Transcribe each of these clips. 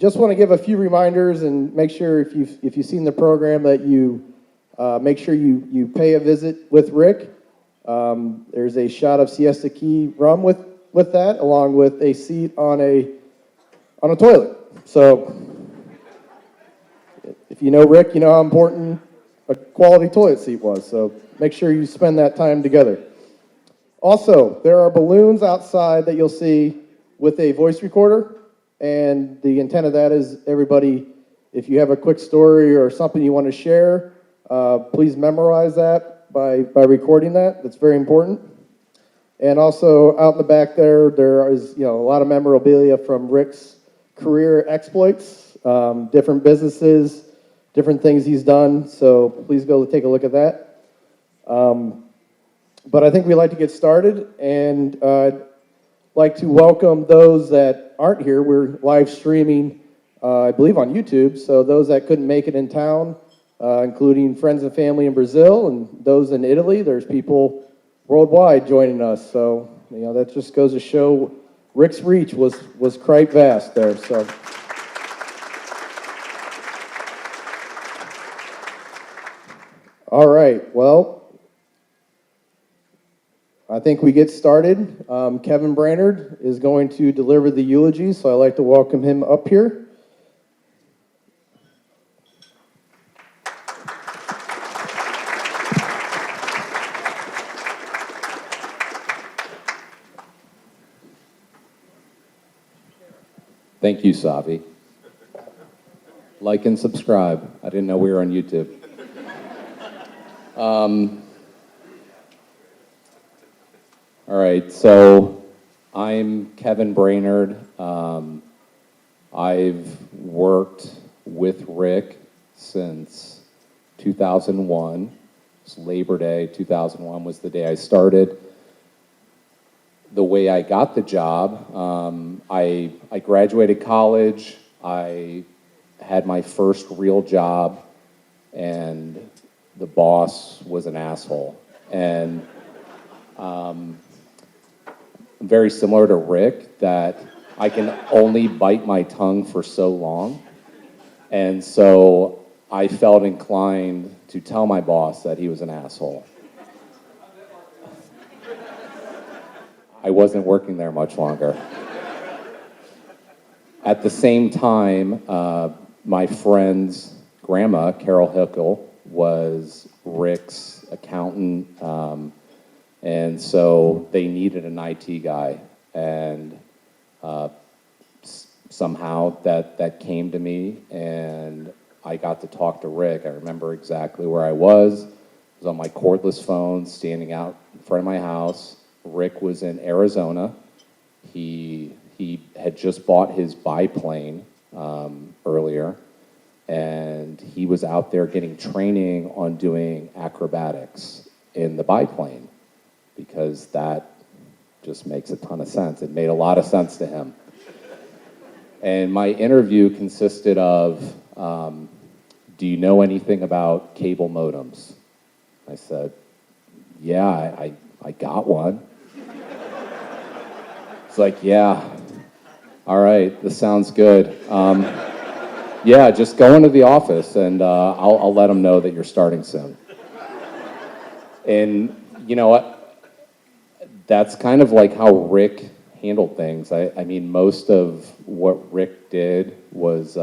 just want to give a few reminders and make sure if you've seen the program that you make sure you pay a visit with Rick. There's a shot of Siesta Key rum with that, along with a seat on a toilet. So if you know Rick, you know how important a quality toilet seat was. So make sure you spend that time together. Also, there are balloons outside that you'll see with a voice recorder, and the intent of that is everybody, if you have a quick story or something you want to share, please memorize that by recording that. That's very important. And also out in the back there is a lot of memorabilia from Rick's career exploits, different businesses, different things he's done. So please go take a look at that. But I think we'd like to get started, and I'd like to welcome those that aren't here. We're live streaming, I believe, on YouTube. So those that couldn't make it in town, including friends and family in Brazil and those in Italy, there's people worldwide joining us. So that just goes to show Rick's reach was quite vast there. So. All right, well, I think we get started. Kevin Brainerd is going to deliver the eulogy, so I'd like to welcome him up here. Thank you, Savi. Like and subscribe. I didn't know we were on YouTube. All right, so I'm Kevin Brainerd. I've worked with Rick since 2001. It's Labor Day 2001 was the day I started. The way I got the job, I graduated college. I had my first real job, and the boss was an asshole. And very similar to Rick, that I can only bite my tongue for so long. And so I felt inclined to tell my boss that he was an asshole. I wasn't working there much longer. At the same time, my friend's grandma, Carol Hickel, was Rick's accountant, and so they needed an IT guy, and somehow that came to me, and I got to talk to Rick. I remember exactly where I was. I was on my cordless phone, standing out in front of my house. Rick was in Arizona. He had just bought his biplane earlier, and he was out there getting training on doing acrobatics in the biplane, because that just makes a ton of sense. It made a lot of sense to him. And my interview consisted of, do you know anything about cable modems? I said, yeah, I got one. It's like, yeah, all right, this sounds good. Yeah, just go into the office, and I'll let them know that you're starting soon. And you know what? That's kind of like how Rick handled things. I mean, most of what Rick did was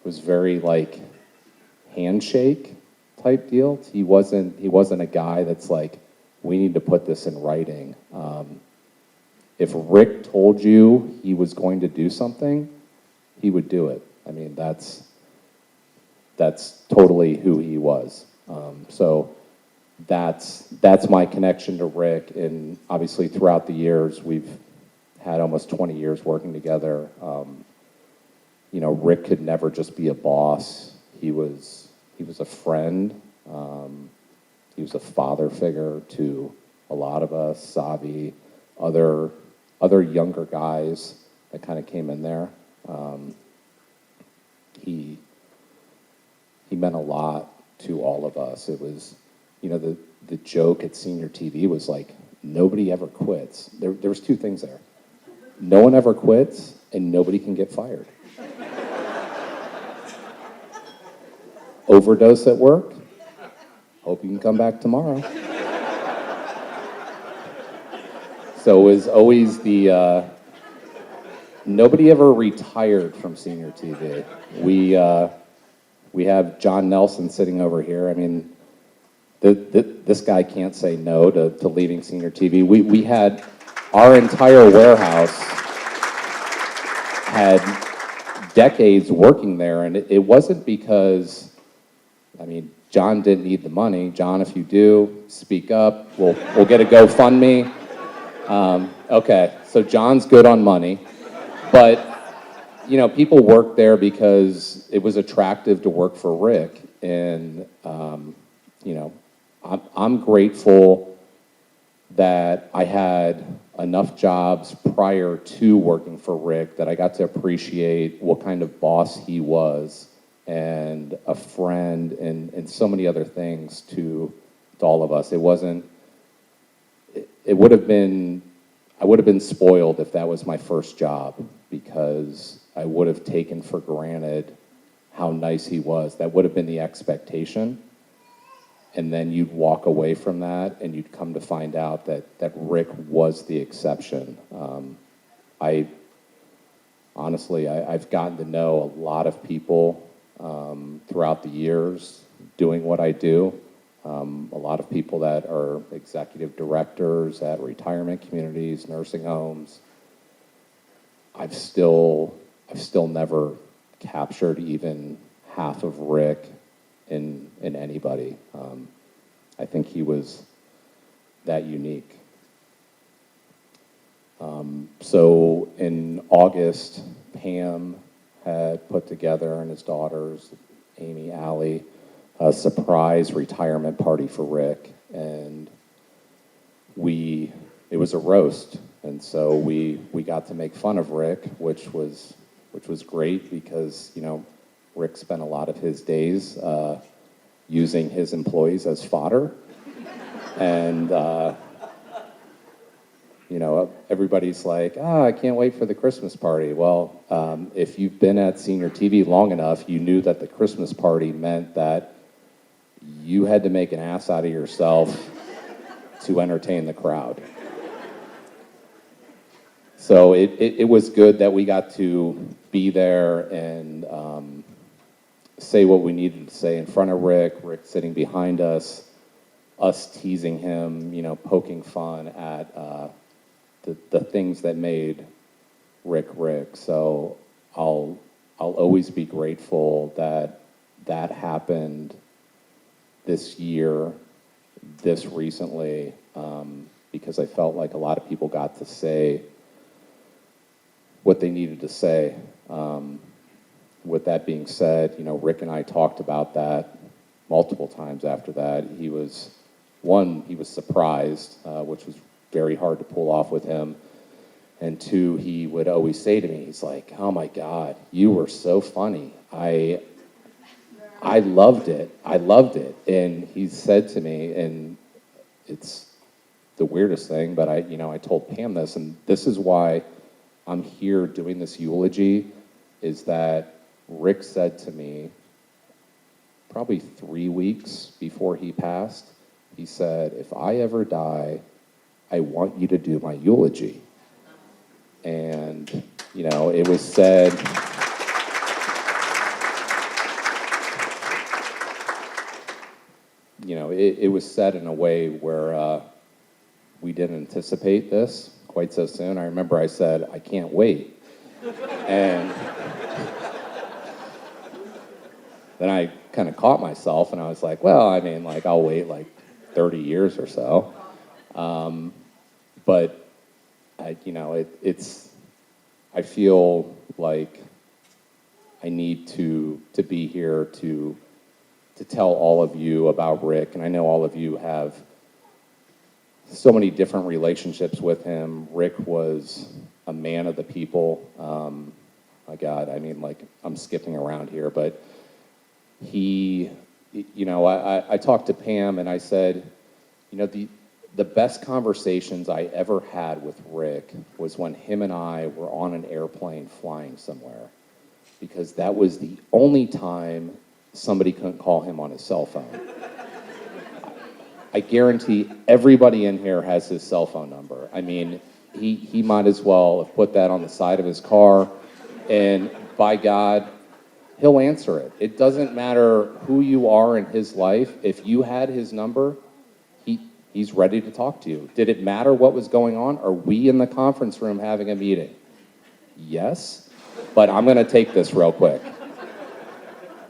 very like handshake type deal. He wasn't a guy that's like, we need to put this in writing. If Rick told you he was going to do something, he would do it. I mean, that's totally who he was. So that's my connection to Rick, and obviously throughout the years we've had almost 20 years working together. Rick could never just be a boss. He was a friend. He was a father figure to a lot of us, Savi, other younger guys that kind of came in there. He meant a lot to all of us. It was, the joke at senior TV was like, nobody ever quits. There was two things there. No one ever quits, and nobody can get fired. overdose at work. Hope you can come back tomorrow. So it was always nobody ever retired from senior TV. We have John Nelson sitting over here. I mean, this guy can't say no to leaving senior TV. We had our entire warehouse had decades working there, and it wasn't because, I mean, John didn't need the money. John, if you do, speak up. We'll get a GoFundMe. Okay, so John's good on money, but you know, people worked there because it was attractive to work for Rick, and you know, I'm grateful that I had enough jobs prior to working for Rick that I got to appreciate what kind of boss he was, and a friend, and so many other things to all of us. It wasn't. It would have been. I would have been spoiled if that was my first job, because I would have taken for granted how nice he was. That would have been the expectation. And then you'd walk away from that and you'd come to find out that Rick was the exception. I've gotten to know a lot of people throughout the years doing what I do. A lot of people that are executive directors at retirement communities, nursing homes. I've still never captured even half of Rick in anybody. I think he was that unique. So in August, Pam had put together, and his daughters, Amy, Allie, a surprise retirement party for Rick, and it was a roast, and so we got to make fun of Rick, which was great, because you know, Rick spent a lot of his days using his employees as fodder, and you know, everybody's like, I can't wait for the Christmas party. Well, if you've been at senior TV long enough, you knew that the Christmas party meant that you had to make an ass out of yourself to entertain the crowd. So it was good that we got to be there and say what we needed to say in front of Rick sitting behind us teasing him, you know, poking fun at the things that made Rick. So I'll always be grateful that happened this year, this recently, because I felt like a lot of people got to say what they needed to say. With that being said, you know, Rick and I talked about that multiple times after that. He was surprised, which was very hard to pull off with him. And two, he would always say to me, he's like, oh my God, you were so funny. I loved it. And he said to me, and it's the weirdest thing, but I told Pam this, and this is why I'm here doing this eulogy, is that Rick said to me, probably 3 weeks before he passed, he said, if I ever die, I want you to do my eulogy. And, you know, it was said, you know, it was said in a way where we didn't anticipate this quite so soon. I remember I said, I can't wait. And then I kind of caught myself and I was like, well, I mean, like, I'll wait like 30 years or so. But, I feel like I need to be here to tell all of you about Rick. And I know all of you have so many different relationships with him. Rick was a man of the people. My God, I mean, like, I'm skipping around here, but he, you know, I talked to Pam and I said, you know, the best conversations I ever had with Rick was when him and I were on an airplane flying somewhere, because that was the only time somebody couldn't call him on his cell phone. I guarantee everybody in here has his cell phone number. I mean, he might as well have put that on the side of his car, and by God, he'll answer it. It doesn't matter who you are in his life. If you had his number, he's ready to talk to you. Did it matter what was going on? Are we in the conference room having a meeting? Yes, but I'm going to take this real quick.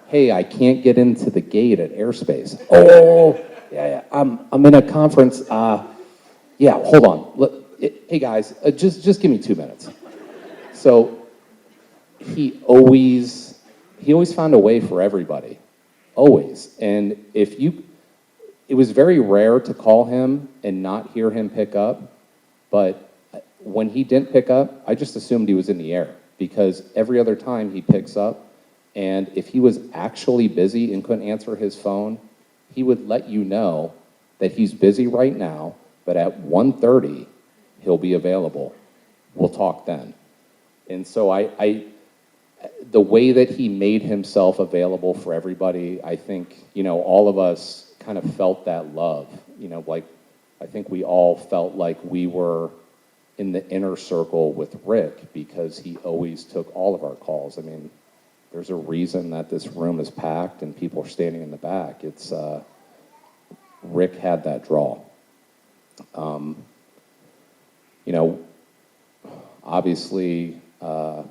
Hey, I can't get into the gate at airspace. Oh, yeah. I'm in a conference. Yeah, hold on. Hey guys, just give me 2 minutes. So he always found a way for everybody, always. And it was very rare to call him and not hear him pick up, but when he didn't pick up, I just assumed he was in the air, because every other time he picks up, and if he was actually busy and couldn't answer his phone, he would let you know that he's busy right now, but at 1:30, he'll be available. We'll talk then. And so the way that he made himself available for everybody, I think, all of us kind of felt that love. Like, I think we all felt like we were in the inner circle with Rick, because he always took all of our calls. I mean, there's a reason that this room is packed and people are standing in the back. It's Rick had that draw. Obviously, I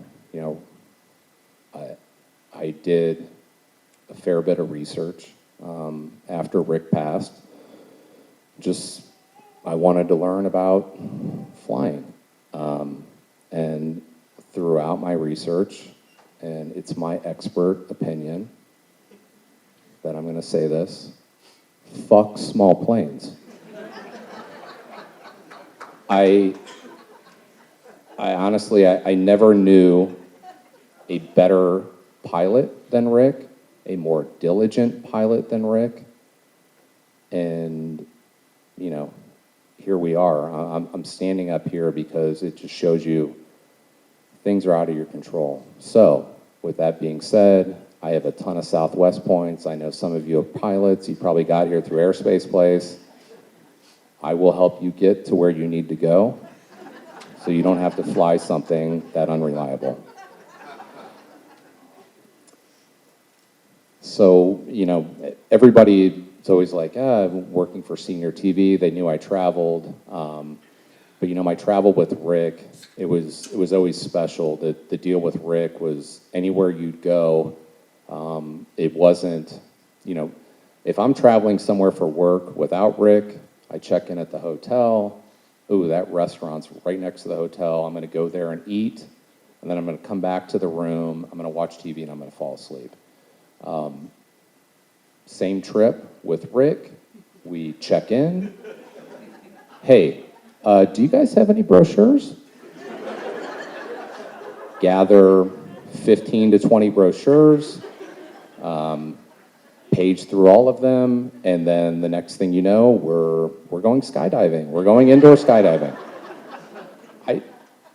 did a fair bit of research after Rick passed. I wanted to learn about flying. And throughout my research, and it's my expert opinion that I'm going to say this, fuck small planes. I honestly, I never knew a better pilot than Rick, a more diligent pilot than Rick, and, here we are. I'm standing up here because it just shows you things are out of your control. So, with that being said, I have a ton of Southwest points. I know some of you are pilots. You probably got here through Airspace Place. I will help you get to where you need to go, so you don't have to fly something that unreliable. So, everybody is always like, working for Senior TV. They knew I traveled. But my travel with Rick, it was always special. The deal with Rick was anywhere you'd go, it wasn't, if I'm traveling somewhere for work without Rick, I check in at the hotel. Ooh, that restaurant's right next to the hotel. I'm going to go there and eat, and then I'm going to come back to the room. I'm going to watch TV, and I'm going to fall asleep. Same trip with Rick. We check in. Hey, do you guys have any brochures? Gather 15 to 20 brochures, page through all of them, and then the next thing you know, we're going skydiving. We're going indoor skydiving.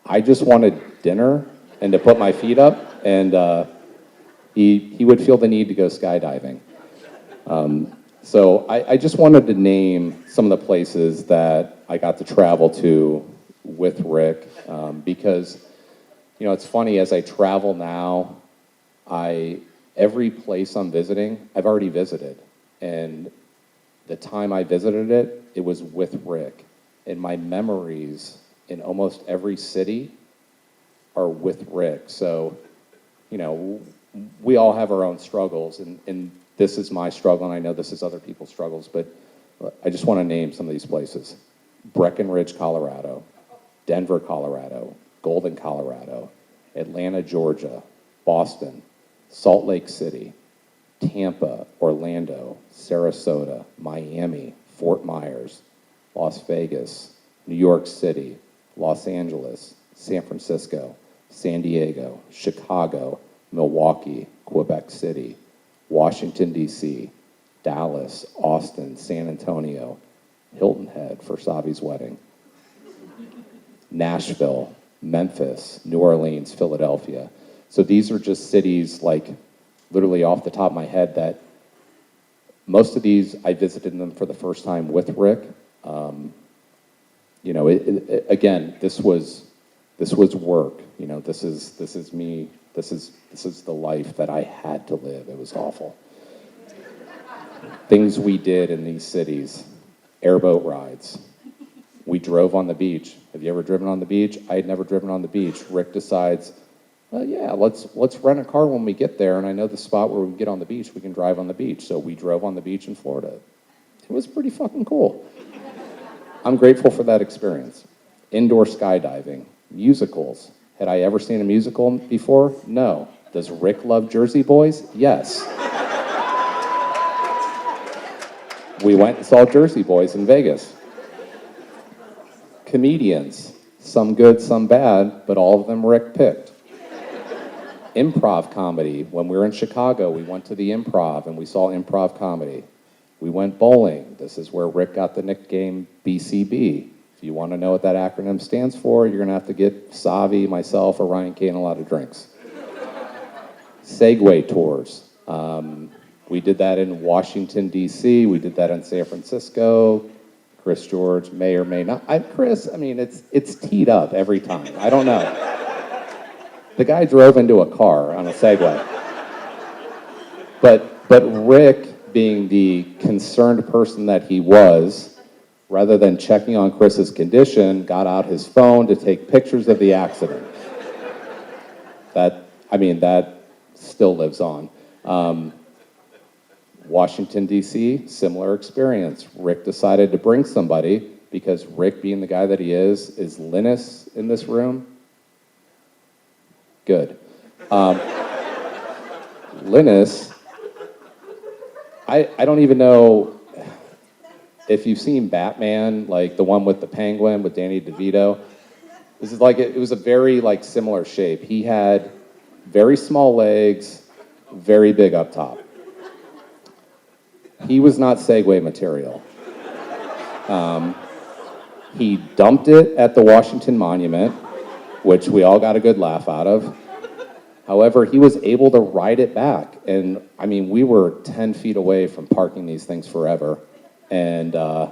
I just wanted dinner and to put my feet up, and he would feel the need to go skydiving. So I just wanted to name some of the places that I got to travel to with Rick, because, it's funny, as I travel now, every place I'm visiting, I've already visited. And the time I visited it, it was with Rick. And my memories in almost every city are with Rick. So, we all have our own struggles, and this is my struggle, and I know this is other people's struggles, but I just want to name some of these places. Breckenridge, Colorado, Denver, Colorado, Golden, Colorado, Atlanta, Georgia, Boston, Salt Lake City, Tampa, Orlando, Sarasota, Miami, Fort Myers, Las Vegas, New York City, Los Angeles, San Francisco, San Diego, Chicago, Milwaukee, Quebec City, Washington, D.C., Dallas, Austin, San Antonio, Hilton Head for Savi's wedding, Nashville, Memphis, New Orleans, Philadelphia. So these are just cities like literally off the top of my head that most of these, I visited them for the first time with Rick. You know, again, this was work. You know, this is me. This is the life that I had to live. It was awful. Things we did in these cities, airboat rides. We drove on the beach. Have you ever driven on the beach? I had never driven on the beach. Rick decides, well, yeah, let's rent a car when we get there, and I know the spot where we get on the beach, we can drive on the beach. So we drove on the beach in Florida. It was pretty fucking cool. I'm grateful for that experience. Indoor skydiving, musicals. Had I ever seen a musical before? No. Does Rick love Jersey Boys? Yes. We went and saw Jersey Boys in Vegas. Comedians, some good, some bad, but all of them Rick picked. Improv comedy. When we were in Chicago, we went to the Improv and we saw improv comedy. We went bowling. This is where Rick got the nickname BCB. If you want to know what that acronym stands for, you're going to have to get Savi, myself, or Ryan Kane a lot of drinks. Segway tours. We did that in Washington, D.C. We did that in San Francisco. Chris George may or may not. Chris, I mean, it's teed up every time. I don't know. The guy drove into a car on a Segway. But Rick, being the concerned person that he was, rather than checking on Chris's condition, got out his phone to take pictures of the accident. That still lives on. Washington, D.C., similar experience. Rick decided to bring somebody because Rick, being the guy that he is Linus in this room? Good. Linus, I don't even know if you've seen Batman, like the one with the penguin with Danny DeVito. This is like, it was a very like similar shape. He had very small legs, very big up top. He was not Segway material. He dumped it at the Washington Monument, which we all got a good laugh out of. However, he was able to ride it back. And I mean, we were 10 feet away from parking these things forever. And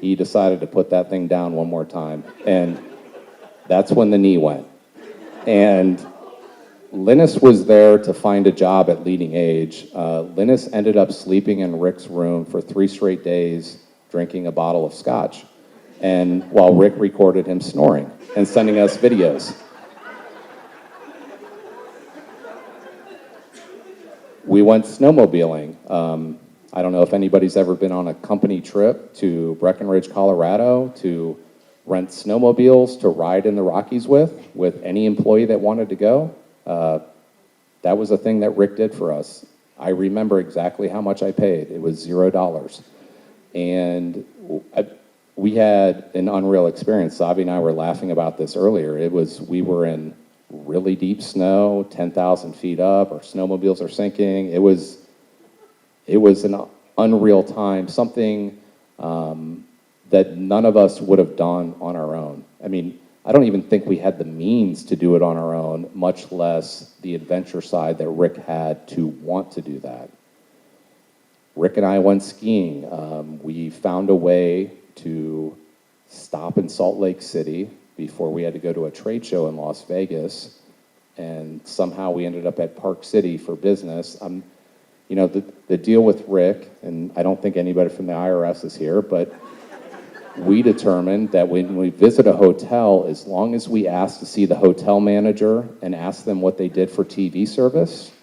he decided to put that thing down one more time. And that's when the knee went. And Linus was there to find a job at Leading Age. Linus ended up sleeping in Rick's room for 3 straight days, drinking a bottle of scotch, and while Rick recorded him snoring and sending us videos. We went snowmobiling. I don't know if anybody's ever been on a company trip to Breckenridge, Colorado, to rent snowmobiles to ride in the Rockies with any employee that wanted to go. That was a thing that Rick did for us. I remember exactly how much I paid. It was $0. And we had an unreal experience. Savi and I were laughing about this earlier. We were in really deep snow, 10,000 feet up. Our snowmobiles are sinking. It was an unreal time, something that none of us would have done on our own. I mean, I don't even think we had the means to do it on our own, much less the adventure side that Rick had to want to do that. Rick and I went skiing. We found a way to stop in Salt Lake City before we had to go to a trade show in Las Vegas, and somehow we ended up at Park City for business. You know, the deal with Rick, and I don't think anybody from the IRS is here, but we determined that when we visit a hotel, as long as we ask to see the hotel manager and ask them what they did for TV service,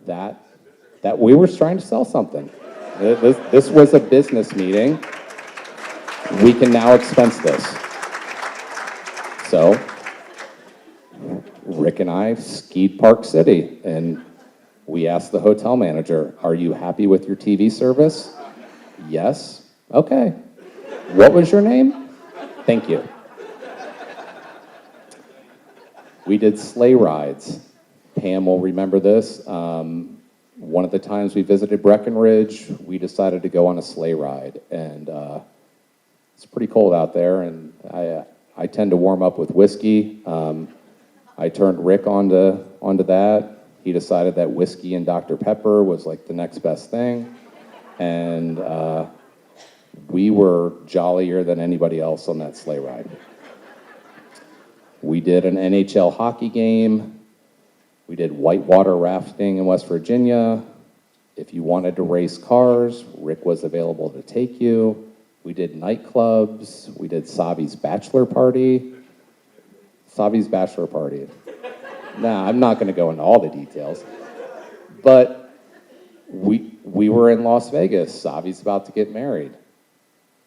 that we were trying to sell something. This was a business meeting. We can now expense this. So Rick and I skied Park City, and we asked the hotel manager, "Are you happy with your TV service?" "Yes." "Okay. What was your name?" "Thank you." We did sleigh rides. Pam will remember this. One of the times we visited Breckenridge, we decided to go on a sleigh ride, and it's pretty cold out there, and I tend to warm up with whiskey. I turned Rick onto that. He decided that whiskey and Dr. Pepper was like the next best thing. And we were jollier than anybody else on that sleigh ride. We did an NHL hockey game. We did whitewater rafting in West Virginia. If you wanted to race cars, Rick was available to take you. We did nightclubs. We did Savi's bachelor party. Savi's bachelor party. Nah, I'm not going to go into all the details. But we were in Las Vegas. Savi's about to get married.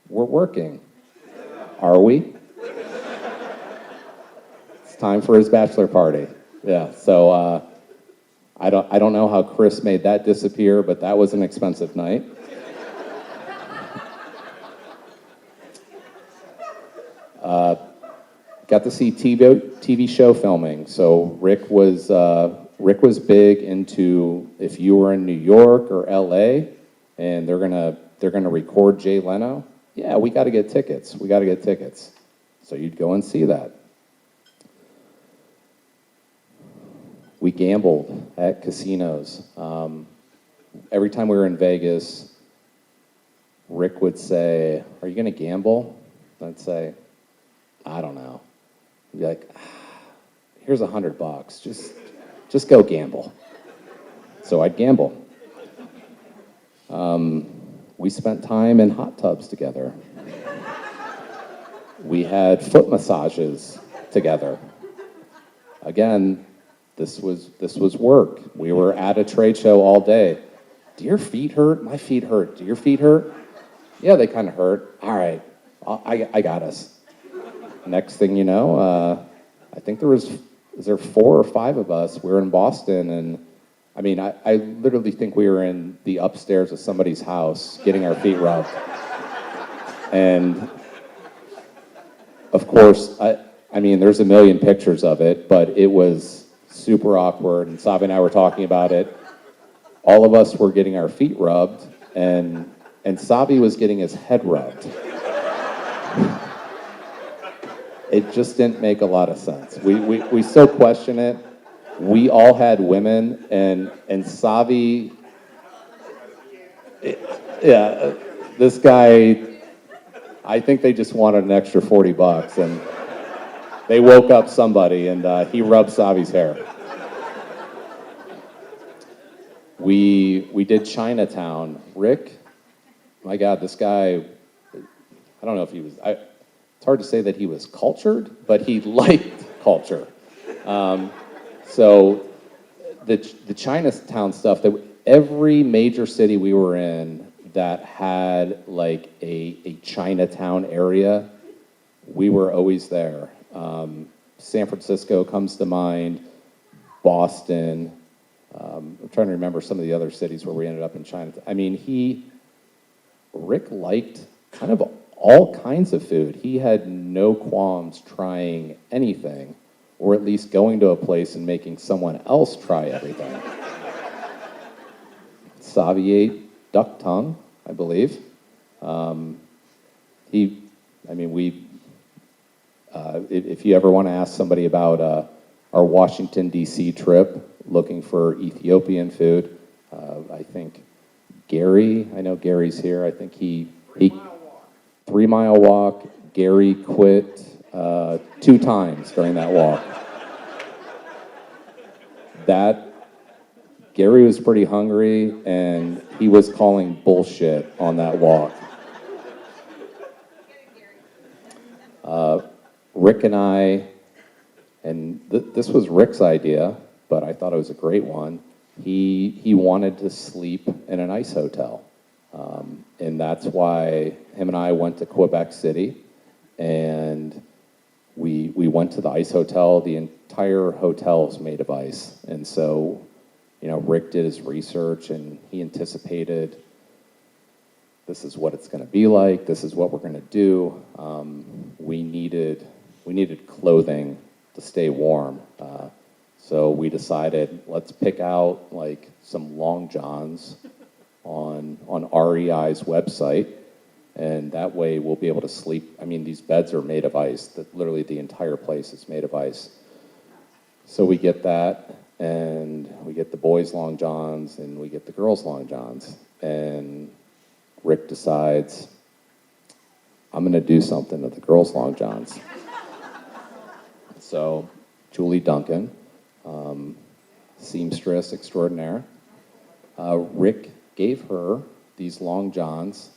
We're working. Are we? It's time for his bachelor party. Yeah, so I don't know how Chris made that disappear, but that was an expensive night. Got to see TV show filming. So Rick was big into, if you were in New York or LA and they're gonna record Jay Leno, yeah, we got to get tickets. We got to get tickets. So you'd go and see that. We gambled at casinos. Every time we were in Vegas, Rick would say, "Are you going to gamble?" I'd say, "I don't know." He'd be like, "Here's $100. Just go gamble." So I'd gamble. We spent time in hot tubs together. We had foot massages together. Again, this was work. We were at a trade show all day. Do your feet hurt? My feet hurt. Do your feet hurt? Yeah, they kind of hurt. All right, I got us. Next thing you know, I think is there 4 or 5 of us? We were in Boston, and I mean, I literally think we were in the upstairs of somebody's house getting our feet rubbed. And of course, I mean, there's a million pictures of it, but it was super awkward, and Savi and I were talking about it. All of us were getting our feet rubbed, and Savi was getting his head rubbed. It just didn't make a lot of sense. We so question it. We all had women, and Savi, yeah, this guy, I think they just wanted an extra $40, and they woke up somebody, and he rubbed Savi's hair. We did Chinatown. Rick, my God, this guy, I don't know if he was, it's hard to say that he was cultured, but he liked culture. So the Chinatown stuff, that every major city we were in that had like a Chinatown area, we were always there. San Francisco comes to mind, Boston. I'm trying to remember some of the other cities where we ended up in Chinatown. I mean, Rick liked kind of all kinds of food. He had no qualms trying anything, or at least going to a place and making someone else try everything. Savi ate duck tongue, I believe. If you ever want to ask somebody about our Washington, D.C. trip, looking for Ethiopian food, I think Gary, I know Gary's here, I think he 3 mile walk, Gary quit 2 times during that walk. Gary was pretty hungry, and he was calling bullshit on that walk. Rick and I, and this was Rick's idea, but I thought it was a great one. He wanted to sleep in an ice hotel. And that's why him and I went to Quebec City, and we went to the ice hotel. The entire hotel is made of ice. And so, Rick did his research, and he anticipated, this is what it's going to be like, this is what we're going to do. We needed clothing to stay warm. So we decided, let's pick out like some long johns on REI's website, and that way we'll be able to sleep. I mean, these beds are made of ice. Literally the entire place is made of ice. So we get that. and we get the boys' long johns, and we get the girls' long johns. And Rick decides, I'm going to do something to the girls' long johns. So Julie Duncan, seamstress extraordinaire, Rick gave her these long johns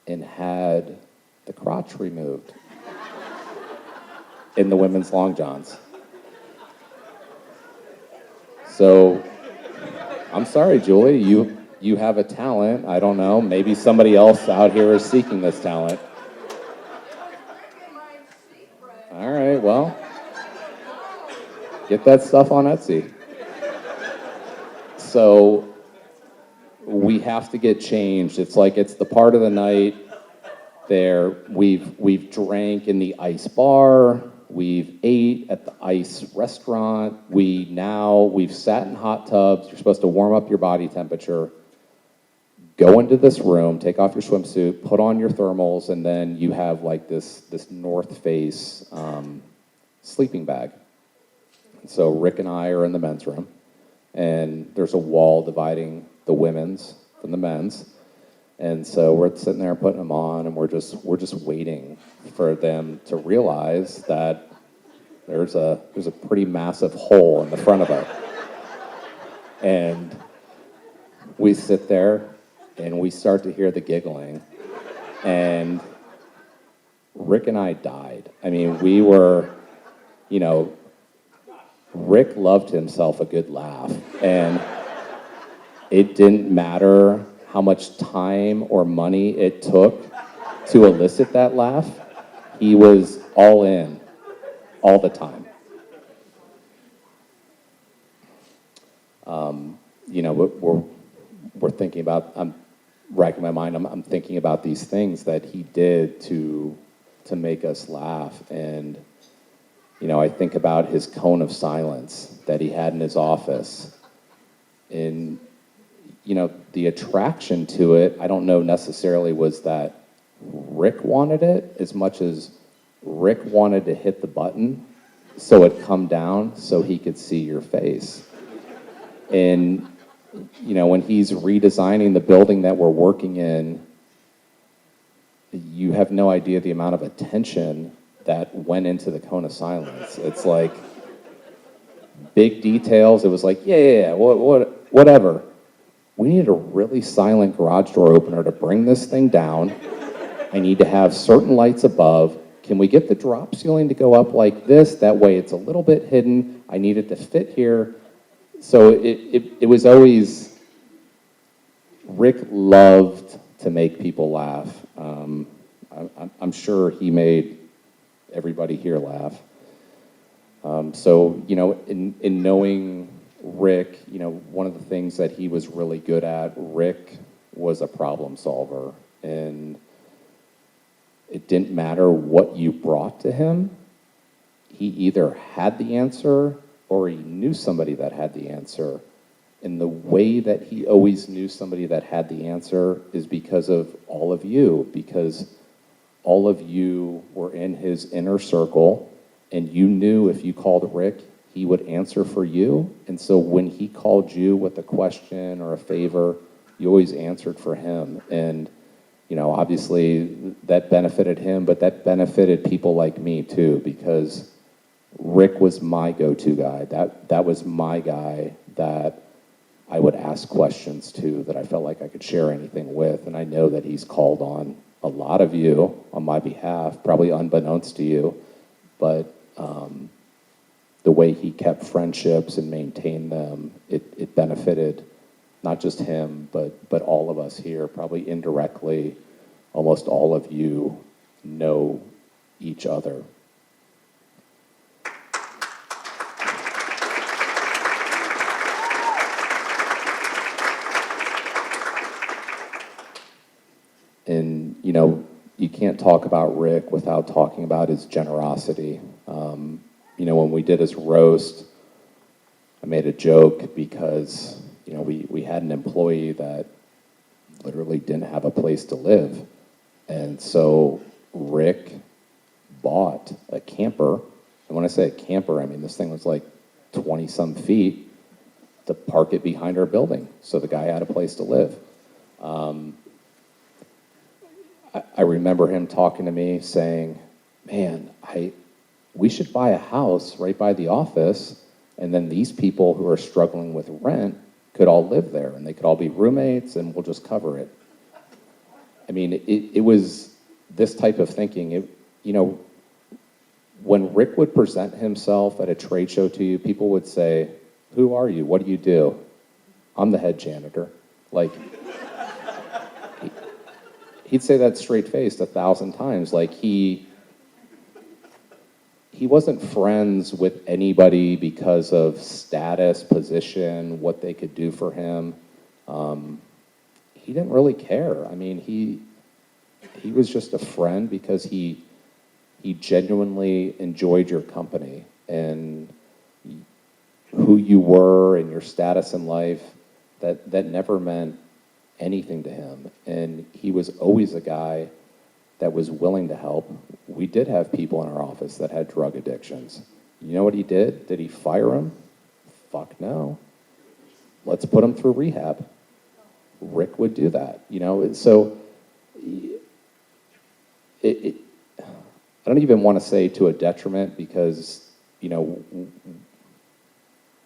and had the crotch removed in the women's long johns. So, I'm sorry, Julie, you have a talent. I don't know. Maybe somebody else out here is seeking this talent. All right, well, get that stuff on Etsy. So, we have to get changed. It's like it's the part of the night there. We've drank in the ice bar. We've ate at the ice restaurant. We've sat in hot tubs. You're supposed to warm up your body temperature. Go into this room, take off your swimsuit, put on your thermals, and then you have like this North Face sleeping bag. So Rick and I are in the men's room, and there's a wall dividing the women's from the men's. And so we're sitting there putting them on, and we're just waiting for them to realize that there's a pretty massive hole in the front of it. And we sit there, and we start to hear the giggling, and Rick and I died. I mean, we were, Rick loved himself a good laugh, and it didn't matter how much time or money it took to elicit that laugh. He was all in, all the time. We're thinking about, I'm racking my mind, I'm thinking about these things that he did to make us laugh. And, I think about his cone of silence that he had in his office. And, the attraction to it, I don't know necessarily was that Rick wanted it as much as Rick wanted to hit the button so it come down so he could see your face. And, when he's redesigning the building that we're working in, you have no idea the amount of attention that went into the cone of silence. It's like big details. It was like, yeah, whatever. We need a really silent garage door opener to bring this thing down. I need to have certain lights above. Can we get the drop ceiling to go up like this? That way it's a little bit hidden. I need it to fit here. So it was always, Rick loved to make people laugh. I'm sure he made everybody here laugh. So, in knowing Rick, one of the things that he was really good at, Rick was a problem solver. And it didn't matter what you brought to him. He either had the answer or he knew somebody that had the answer. And the way that he always knew somebody that had the answer is because of all of you, because all of you were in his inner circle, and you knew if you called Rick, he would answer for you. And so when he called you with a question or a favor, you always answered for him. And, obviously that benefited him, but that benefited people like me too, because Rick was my go-to guy. That was my guy that I would ask questions to, that I felt like I could share anything with. And I know that he's called on a lot of you on my behalf, probably unbeknownst to you, but the way he kept friendships and maintained them, it benefited not just him, but all of us here, probably indirectly. Almost all of you know each other. And, you can't talk about Rick without talking about his generosity. When we did his roast, I made a joke because, we had an employee that literally didn't have a place to live. And so Rick bought a camper. And when I say a camper, I mean this thing was like 20-some feet. to park it behind our building, so the guy had a place to live. I remember him talking to me saying, man, we should buy a house right by the office, and then these people who are struggling with rent could all live there, and they could all be roommates, and we'll just cover it. I mean, it was this type of thinking. When Rick would present himself at a trade show to you, people would say, who are you? What do you do? I'm the head janitor. Like, he'd say that straight-faced 1,000 times. Like, he wasn't friends with anybody because of status, position, what they could do for him. He didn't really care. I mean, he was just a friend because he genuinely enjoyed your company and who you were and your status in life. That never meant anything to him. And he was always a guy that was willing to help. We did have people in our office that had drug addictions. You know what he did? Did he fire them? Fuck no. Let's put them through rehab. Rick would do that, so I don't even want to say to a detriment because,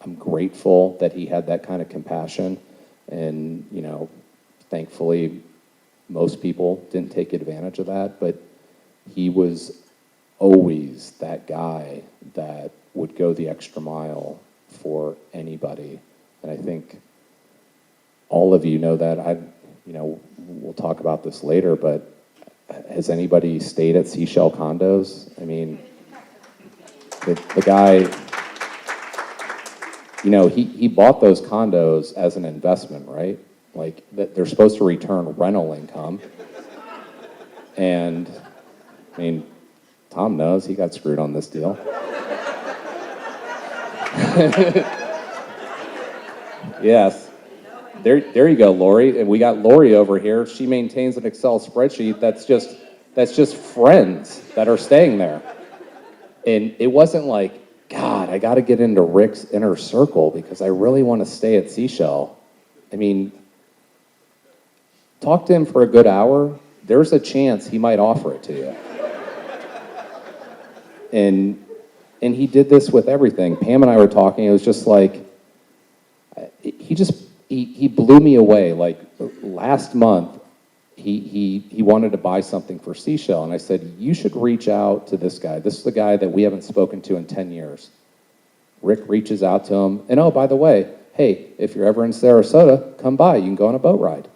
I'm grateful that he had that kind of compassion, and, thankfully most people didn't take advantage of that, but he was always that guy that would go the extra mile for anybody. And I think all of you know that. We'll talk about this later, but has anybody stayed at Seashell Condos? I mean, the guy, he bought those condos as an investment, right? Like, they're supposed to return rental income. And, I mean, Tom knows he got screwed on this deal. Yes. There you go, Lori. And we got Lori over here. She maintains an Excel spreadsheet that's just friends that are staying there. And it wasn't like, God, I got to get into Rick's inner circle because I really want to stay at Seashell. I mean, talk to him for a good hour. There's a chance he might offer it to you. And he did this with everything. Pam and I were talking. It was just like, he blew me away. Like, last month, he wanted to buy something for Seashell, and I said, you should reach out to this guy. This is the guy that we haven't spoken to in 10 years. Rick reaches out to him, and oh, by the way, hey, if you're ever in Sarasota, come by. You can go on a boat ride.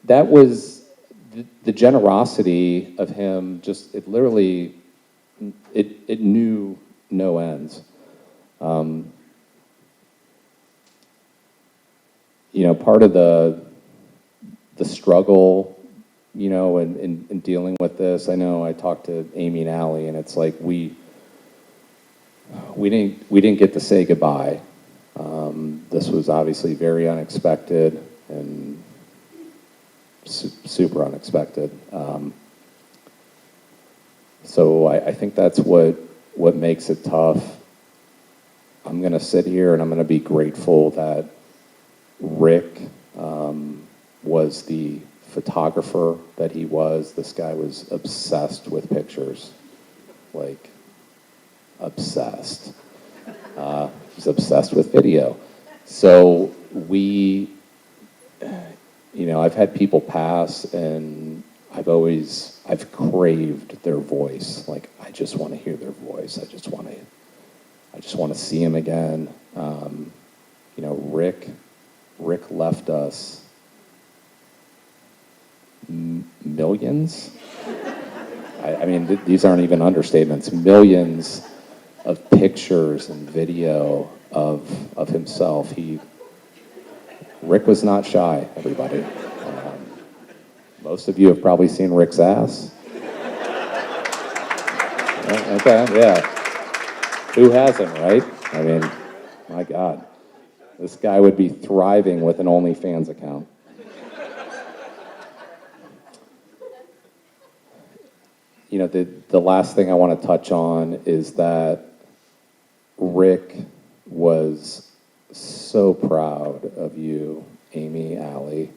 That was the generosity of him. Just, it literally, it knew no ends. Part of the struggle, in dealing with this, I know I talked to Amy and Allie, and it's like we didn't get to say goodbye. This was obviously very unexpected and super unexpected. So I think that's what makes it tough. I'm going to sit here and I'm going to be grateful that Rick was the photographer that he was. This guy was obsessed with pictures, like obsessed. He's obsessed with video. So I've had people pass and I've craved their voice. Like, I just want to hear their voice. I just want to see him again. Rick left us millions. I mean, these aren't even understatements. Millions of pictures and video of himself. Rick was not shy, everybody. Most of you have probably seen Rick's ass. Okay, yeah. Who hasn't, right? I mean, my God. This guy would be thriving with an OnlyFans account. The last thing I want to touch on is that Rick was so proud of you, Amy, Allie.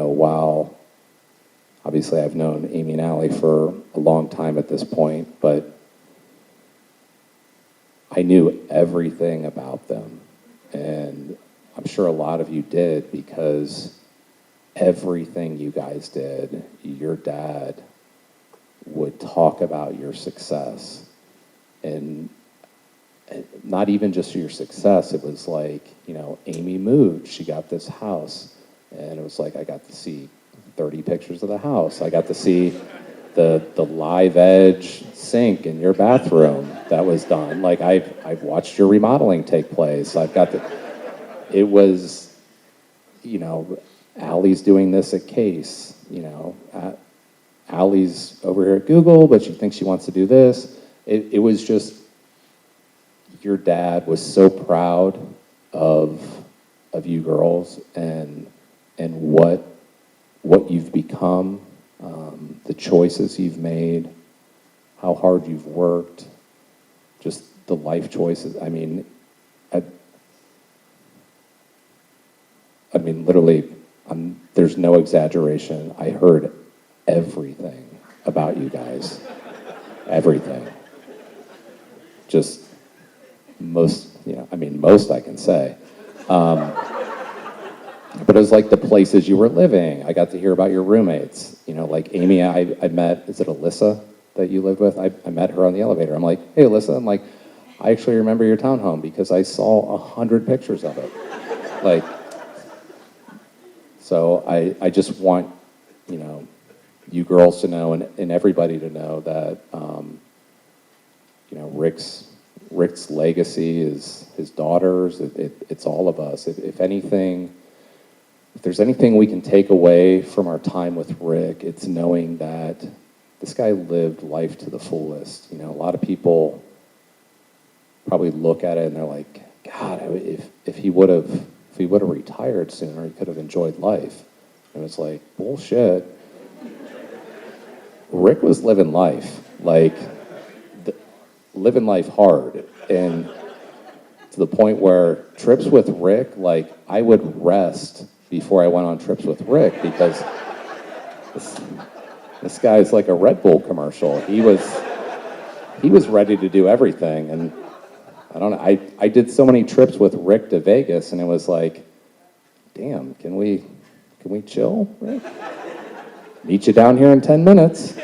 While obviously I've known Amy and Allie for a long time at this point, but I knew everything about them. And I'm sure a lot of you did, because everything you guys did, your dad would talk about your success. And not even just your success, it was like, Amy moved, she got this house. And it was like, I got to see 30 pictures of the house. I got to see the live edge sink in your bathroom that was done. Like, I've watched your remodeling take place. It was, Allie's doing this at Case, Allie's over here at Google, but she thinks she wants to do this. It was just, your dad was so proud of you girls and what you've become, the choices you've made, how hard you've worked, just the life choices. I mean, literally, there's no exaggeration. I heard everything about you guys. Everything. Just most I can say. But it was like the places you were living. I got to hear about your roommates. Like Amy, I met, is it Alyssa that you lived with? I met her on the elevator. I'm like, hey, Alyssa. I'm like, I actually remember your townhome because I saw 100 pictures of it. Like, so I just want, you girls to know and everybody to know that, Rick's legacy is his daughters. It's all of us. If there's anything we can take away from our time with Rick, it's knowing that this guy lived life to the fullest. A lot of people probably look at it and they're like, God, if he would have retired sooner, he could have enjoyed life. And it's like, bullshit. Rick was living life, living life hard, and to the point where trips with Rick, I would rest before I went on trips with Rick, because this guy's like a Red Bull commercial. He was ready to do everything, and I don't know. I did so many trips with Rick to Vegas, and it was like, damn, can we chill, Rick? Meet you down here in 10 minutes.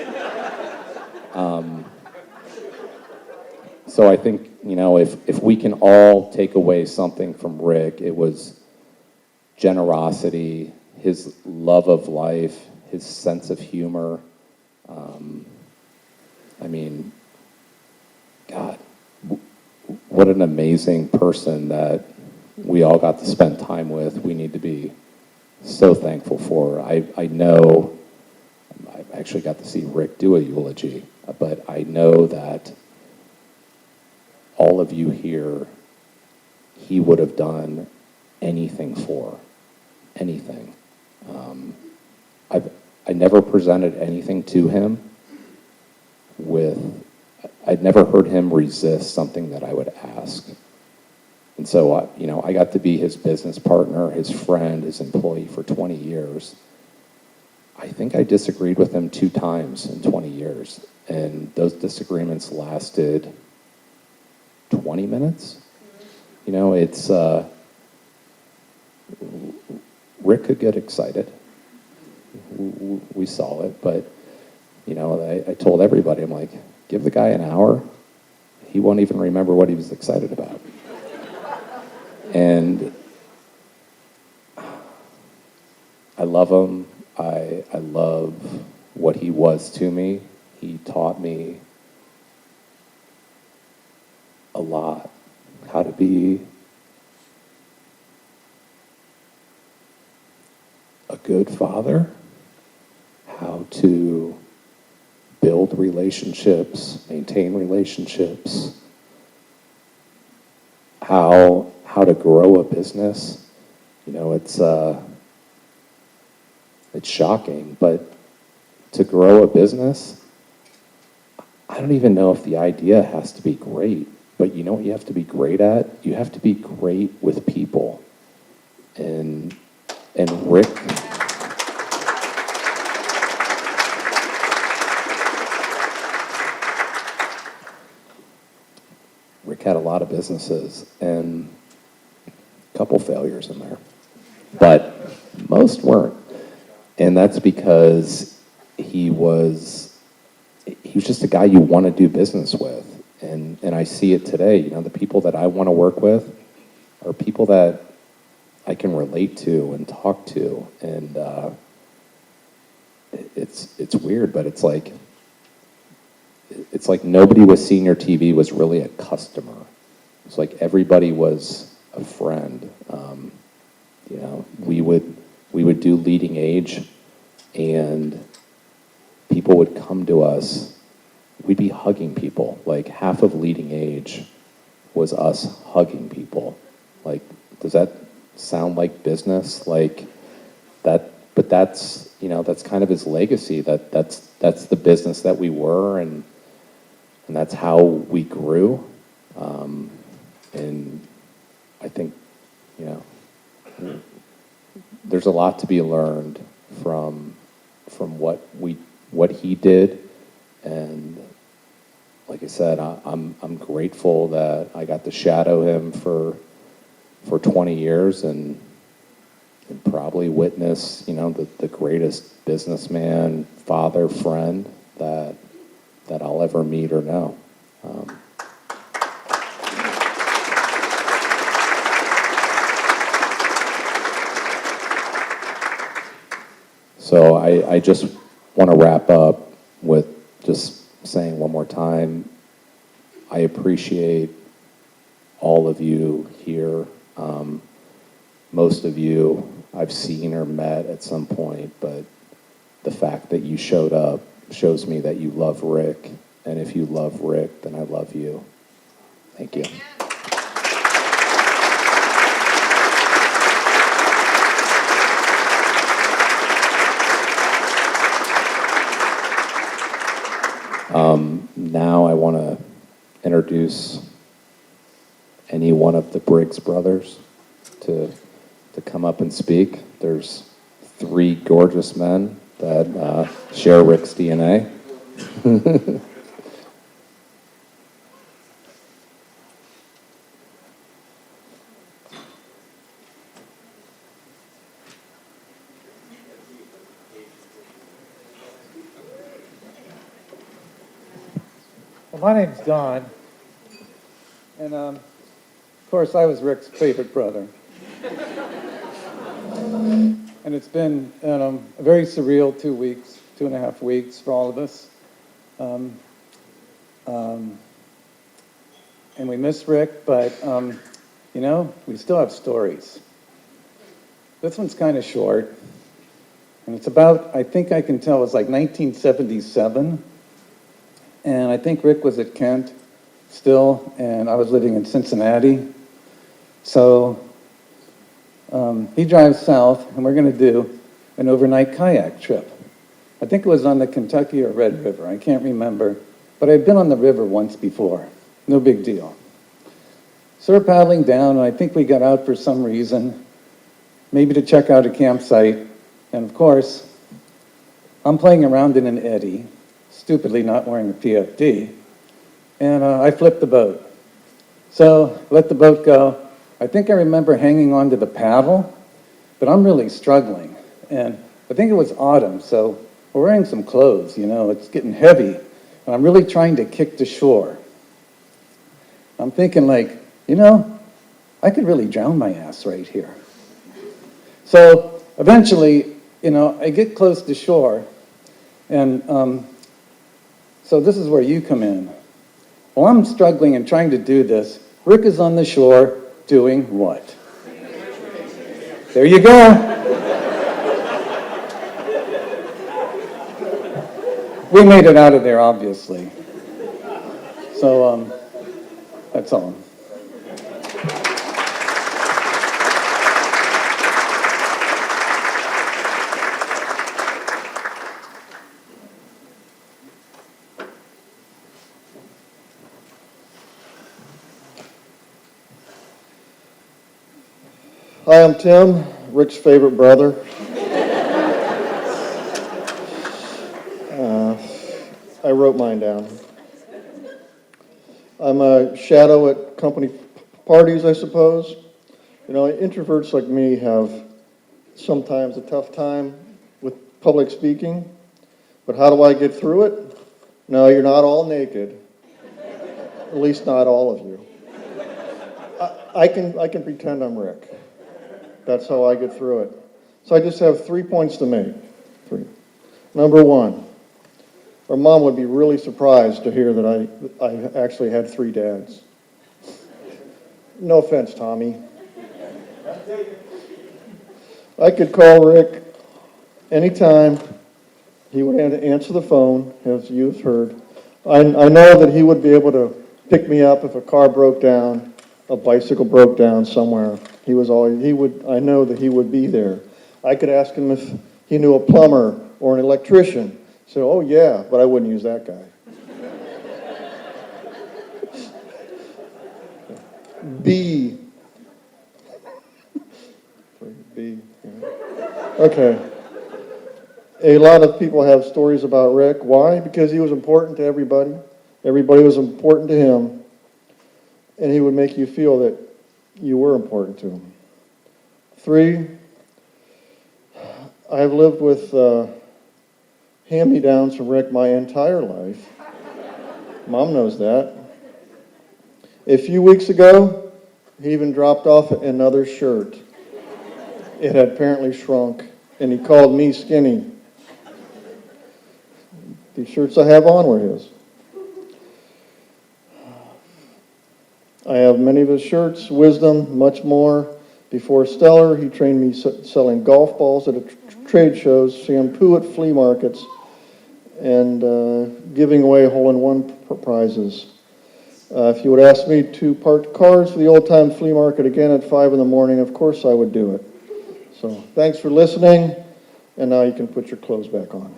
So I think, if we can all take away something from Rick, it was generosity, his love of life, his sense of humor. God, what an amazing person that we all got to spend time with. We need to be so thankful for. I know, I actually got to see Rick do a eulogy, but I know that all of you here, he would have done anything for, anything. I never presented anything to him I'd never heard him resist something that I would ask. And so, I got to be his business partner, his friend, his employee for 20 years. I think I disagreed with him 2 times in 20 years. And those disagreements lasted 20 minutes. It's, Rick could get excited. We saw it, but, I told everybody, I'm like, give the guy an hour, he won't even remember what he was excited about. And I love him. I love what he was to me. He taught me a lot, how to be a good father, how to build relationships, maintain relationships, how to grow a business. It's shocking, but to grow a business, I don't even know if the idea has to be great. But you know what you have to be great at? You have to be great with people. And Rick, Rick had a lot of businesses and a couple failures in there, but most weren't. And that's because he was just a guy you want to do business with. And I see it today. You know, the people that I want to work with are people that I can relate to and talk to. And it's weird, but it's like nobody with senior TV was really a customer. It's like everybody was a friend. You know, we would do leading age, and people would come to us. We'd be hugging people. Like half of leading age was us hugging people. Like, does that sound like business? Like that? But that's, you know, that's kind of his legacy. That's the business that we were, and that's how we grew. And I think, you know, there's a lot to be learned from what he did. And like I said, I'm grateful that I got to shadow him for 20 years and probably witness, you know, the greatest businessman, father, friend that I'll ever meet or know. So I just want to wrap up with just saying one more time, I appreciate all of you here. Most of you I've seen or met at some point, but the fact that you showed up shows me that you love Rick, and if you love Rick, then I love you. Thank you. Now I want to introduce any one of the Briggs brothers to come up and speak. There's 3 gorgeous men that share Rick's DNA. Well, my name's Don, and of course I was Rick's favorite brother. And it's been a very surreal 2 weeks, 2.5 weeks for all of us. And we miss Rick, but you know, we still have stories. This one's kind of short, and it's about, I think I can tell, it's like 1977. And I think Rick was at Kent still, and I was living in Cincinnati. So he drives south, and we're going to do an overnight kayak trip. I think it was on the Kentucky or Red River, I can't remember. But I'd been on the river once before, no big deal. So we're paddling down, and I think we got out for some reason, maybe to check out a campsite. And of course, I'm playing around in an eddy, stupidly not wearing a PFD, and I flipped the boat. So let the boat go. I think I remember hanging onto the paddle, but I'm really struggling. And I think it was autumn, so we're wearing some clothes, you know, it's getting heavy, and I'm really trying to kick to shore. I'm thinking like, you know, I could really drown my ass right here. So eventually, you know, I get close to shore, and so this is where you come in. While I'm struggling and trying to do this, Rick is on the shore doing what? There you go. We made it out of there, obviously. So that's all. Hi, I'm Tim, Rick's favorite brother. I wrote mine down. I'm a shadow at company parties, I suppose. You know, introverts like me have sometimes a tough time with public speaking, but how do I get through it? No, you're not all naked. At least not all of you. I can pretend I'm Rick. That's how I get through it. So I just have 3 points to make. 3. Number 1, our mom would be really surprised to hear that I actually had 3 dads. No offense, Tommy. I could call Rick anytime. He would answer the phone, as you've heard. I know that he would be able to pick me up if a car broke down, a bicycle broke down somewhere. I know that he would be there. I could ask him if he knew a plumber or an electrician. So, oh yeah, but I wouldn't use that guy. B. B. Yeah. Okay. A lot of people have stories about Rick. Why? Because he was important to everybody. Everybody was important to him. And he would make you feel that you were important to him. 3, I've lived with hand-me-downs from Rick my entire life. Mom knows that. A few weeks ago, he even dropped off another shirt. It had apparently shrunk, and he called me skinny. The shirts I have on were his. I have many of his shirts, wisdom, much more. Before Stellar, he trained me selling golf balls at trade shows, shampoo at flea markets, and giving away hole-in-one prizes. If you would ask me to park cars for the old-time flea market again at 5 in the morning, of course I would do it. So thanks for listening, and now you can put your clothes back on.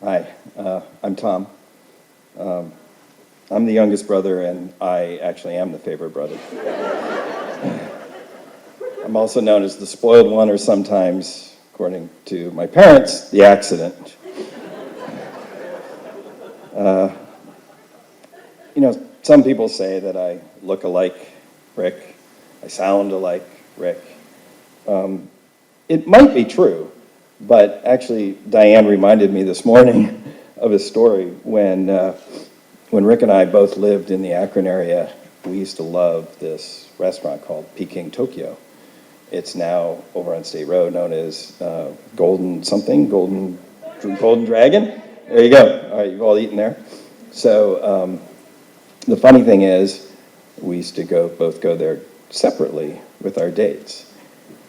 Hi, I'm Tom. I'm the youngest brother, and I actually am the favorite brother. I'm also known as the spoiled one, or sometimes, according to my parents, the accident. Some people say that I look alike Rick, I sound alike Rick. It might be true, but actually Diane reminded me this morning of a story when Rick and I both lived in the Akron area. We used to love this restaurant called Peking Tokyo. It's now over on State Road, known as Golden Dragon. There you go. All right, you've all eaten there. So the funny thing is, we used to both go there separately with our dates,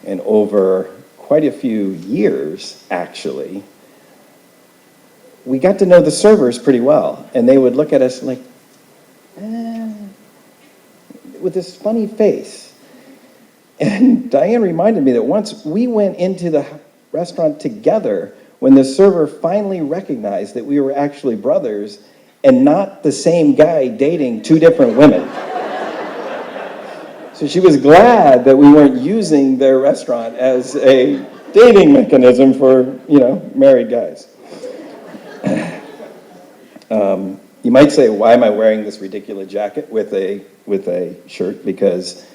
and over quite a few years, actually, we got to know the servers pretty well, and they would look at us like, with this funny face. And Diane reminded me that once we went into the restaurant together when the server finally recognized that we were actually brothers and not the same guy dating 2 different women. So she was glad that we weren't using their restaurant as a dating mechanism for, married guys. You might say, why am I wearing this ridiculous jacket with a shirt? Because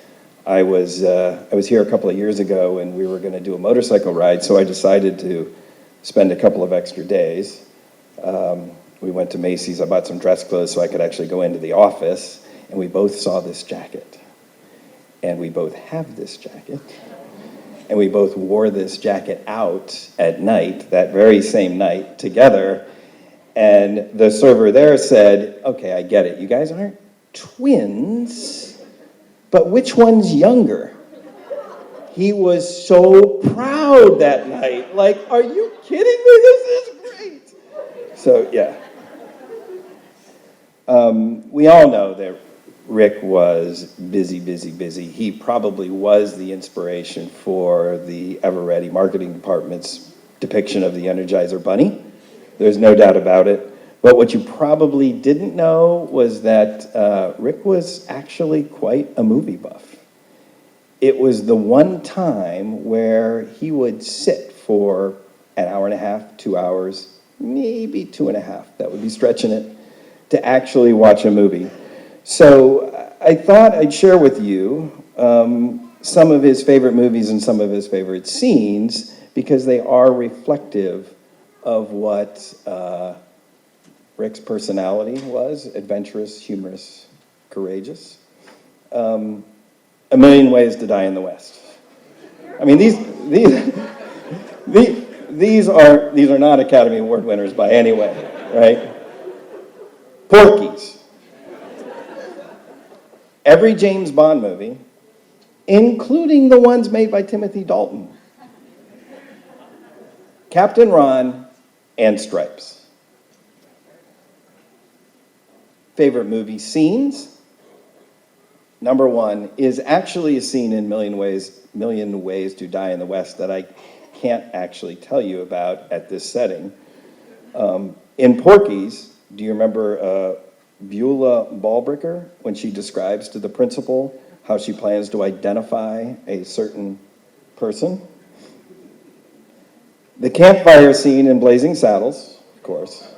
I was here a couple of years ago and we were going to do a motorcycle ride, so I decided to spend a couple of extra days. We went to Macy's. I bought some dress clothes so I could actually go into the office, and we both saw this jacket. And we both have this jacket. And we both wore this jacket out at night, that very same night, together. And the server there said, okay, I get it. You guys aren't twins, but which one's younger? He was so proud that night. Like, are you kidding me? This is great. So, yeah. We all know that Rick was busy, busy, busy. He probably was the inspiration for the Ever Ready marketing department's depiction of the Energizer Bunny. There's no doubt about it. But what you probably didn't know was that Rick was actually quite a movie buff. It was the one time where he would sit for an hour and a half, 2 hours, maybe 2.5, that would be stretching it, to actually watch a movie. So I thought I'd share with you some of his favorite movies and some of his favorite scenes, because they are reflective of what Rick's personality was: adventurous, humorous, courageous. A Million Ways to Die in the West. I mean, these are not Academy Award winners by any way, right? Porky's. Every James Bond movie, including the ones made by Timothy Dalton. Captain Ron and Stripes. Favorite movie scenes? Number one is actually a scene in Million Ways to Die in the West that I can't actually tell you about at this setting. In Porky's, do you remember Beulah Ballbricker, when she describes to the principal how she plans to identify a certain person? The campfire scene in Blazing Saddles, of course,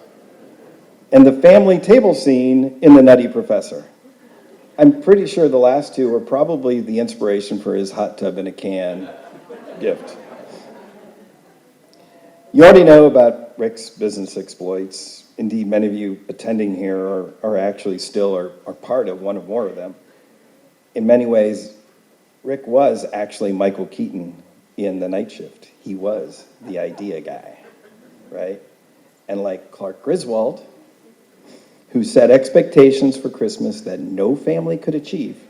and the family table scene in The Nutty Professor. I'm pretty sure the last two were probably the inspiration for his hot tub in a can gift. You already know about Rick's business exploits. Indeed, many of you attending here are actually still are part of one or more of them. In many ways, Rick was actually Michael Keaton in The Night Shift. He was the idea guy, right? And like Clark Griswold, who set expectations for Christmas that no family could achieve,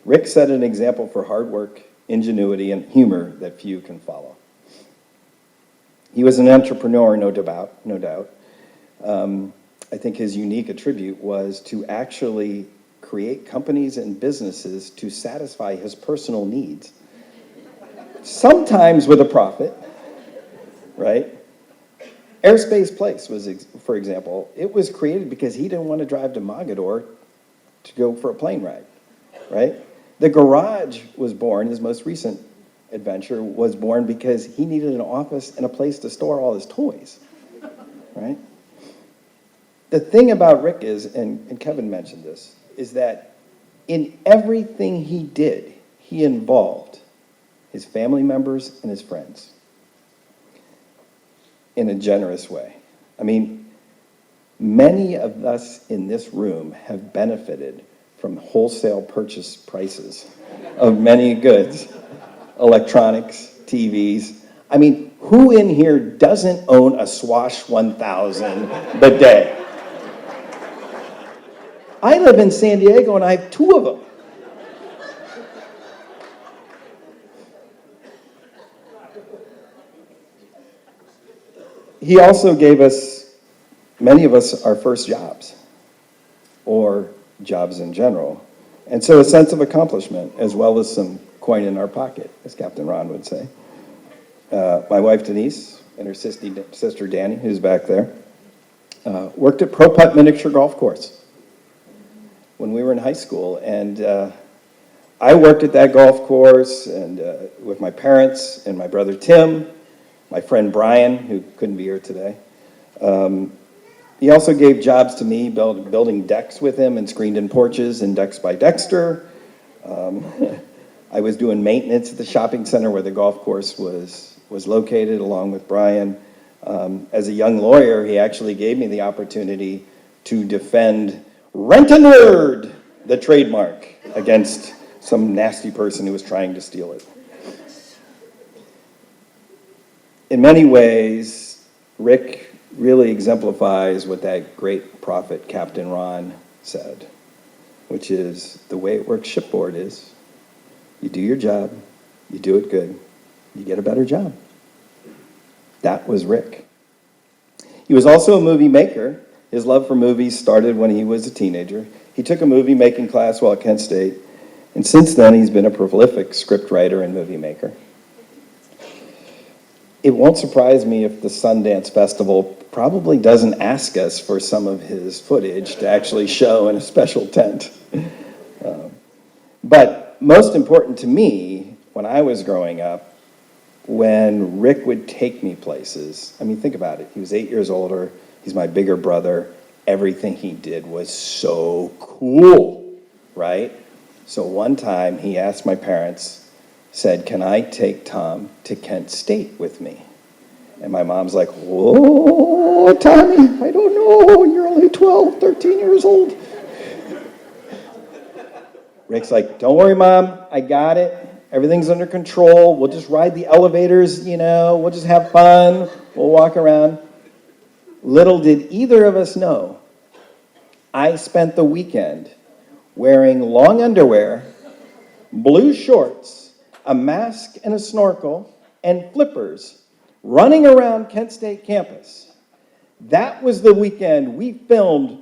Rick set an example for hard work, ingenuity, and humor that few can follow. He was an entrepreneur, no doubt. I think his unique attribute was to actually create companies and businesses to satisfy his personal needs, sometimes with a profit, right? Airspace Place was, for example, it was created because he didn't want to drive to Mogador to go for a plane ride, right? The Garage was born, his most recent adventure was born because he needed an office and a place to store all his toys, right? The thing about Rick is, and Kevin mentioned this, is that in everything he did, he involved his family members and his friends in a generous way. I mean, many of us in this room have benefited from wholesale purchase prices of many goods, electronics, TVs. I mean, who in here doesn't own a Swash 1000 bidet? I live in San Diego and I have 2 of them. He also gave us, many of us, our first jobs, or jobs in general. And so a sense of accomplishment, as well as some coin in our pocket, as Captain Ron would say. My wife Denise and her sister Danny, who's back there, worked at Pro Putt Miniature Golf Course when we were in high school. And I worked at that golf course and with my parents and my brother Tim, my friend Brian, who couldn't be here today. He also gave jobs to me, building decks with him and screened-in porches and Decks by Dexter. I was doing maintenance at the shopping center where the golf course was located, along with Brian. As a young lawyer, he actually gave me the opportunity to defend Rent-A-Nerd, the trademark, against some nasty person who was trying to steal it. In many ways, Rick really exemplifies what that great prophet Captain Ron said, which is the way it works shipboard is, you do your job, you do it good, you get a better job. That was Rick. He was also a movie maker, His love for movies started when he was a teenager. He took a movie-making class while at Kent State, and since then he's been a prolific scriptwriter and movie maker. It won't surprise me if the Sundance Festival probably doesn't ask us for some of his footage to actually show in a special tent. But most important to me, when I was growing up, when Rick would take me places, I mean, think about it. He was 8 years older. He's my bigger brother. Everything he did was so cool, right? So one time he asked my parents, said, "Can I take Tom to Kent State with me?" And my mom's like, "Whoa, Tommy, I don't know. You're only 12, 13 years old." Rick's like, "Don't worry, Mom. I got it. Everything's under control. We'll just ride the elevators, we'll just have fun. We'll walk around." Little did either of us know, I spent the weekend wearing long underwear, blue shorts, a mask and a snorkel, and flippers, running around Kent State campus. That was the weekend we filmed,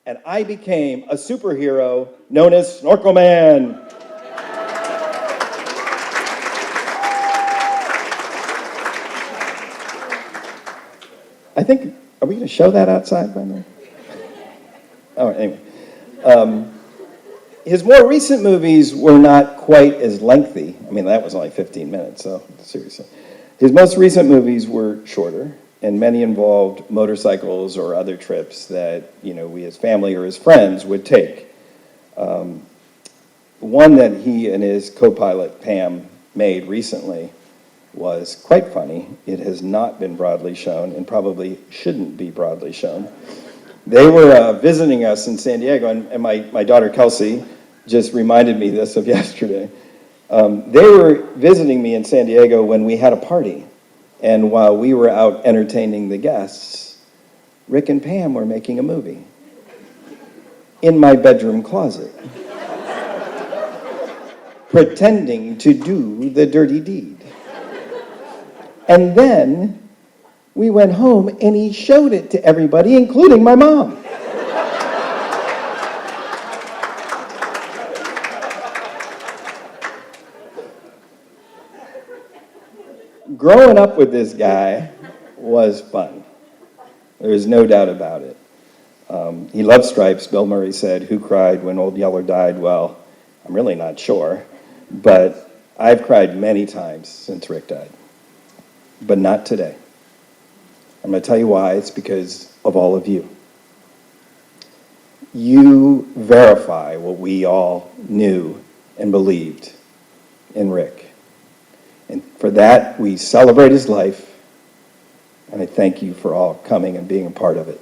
and I became a superhero known as Snorkel Man. I think, are we going to show that outside by now? Oh, anyway. His more recent movies were not quite as lengthy. I mean, that was only 15 minutes, so seriously. His most recent movies were shorter, and many involved motorcycles or other trips that, we as family or as friends would take. One that he and his co-pilot, Pam, made recently was quite funny. It has not been broadly shown and probably shouldn't be broadly shown. They were visiting us in San Diego, and my daughter Kelsey just reminded me this of yesterday. They were visiting me in San Diego when we had a party, and while we were out entertaining the guests, Rick and Pam were making a movie in my bedroom closet, pretending to do the dirty deed. And then we went home and he showed it to everybody, including my mom. Growing up with this guy was fun. There's no doubt about it. He loved Stripes. Bill Murray said, "Who cried when Old Yeller died?" Well, I'm really not sure, but I've cried many times since Rick died. But not today. I'm going to tell you why. It's because of all of you. You verify what we all knew and believed in Rick. And for that, we celebrate his life, and I thank you for all coming and being a part of it.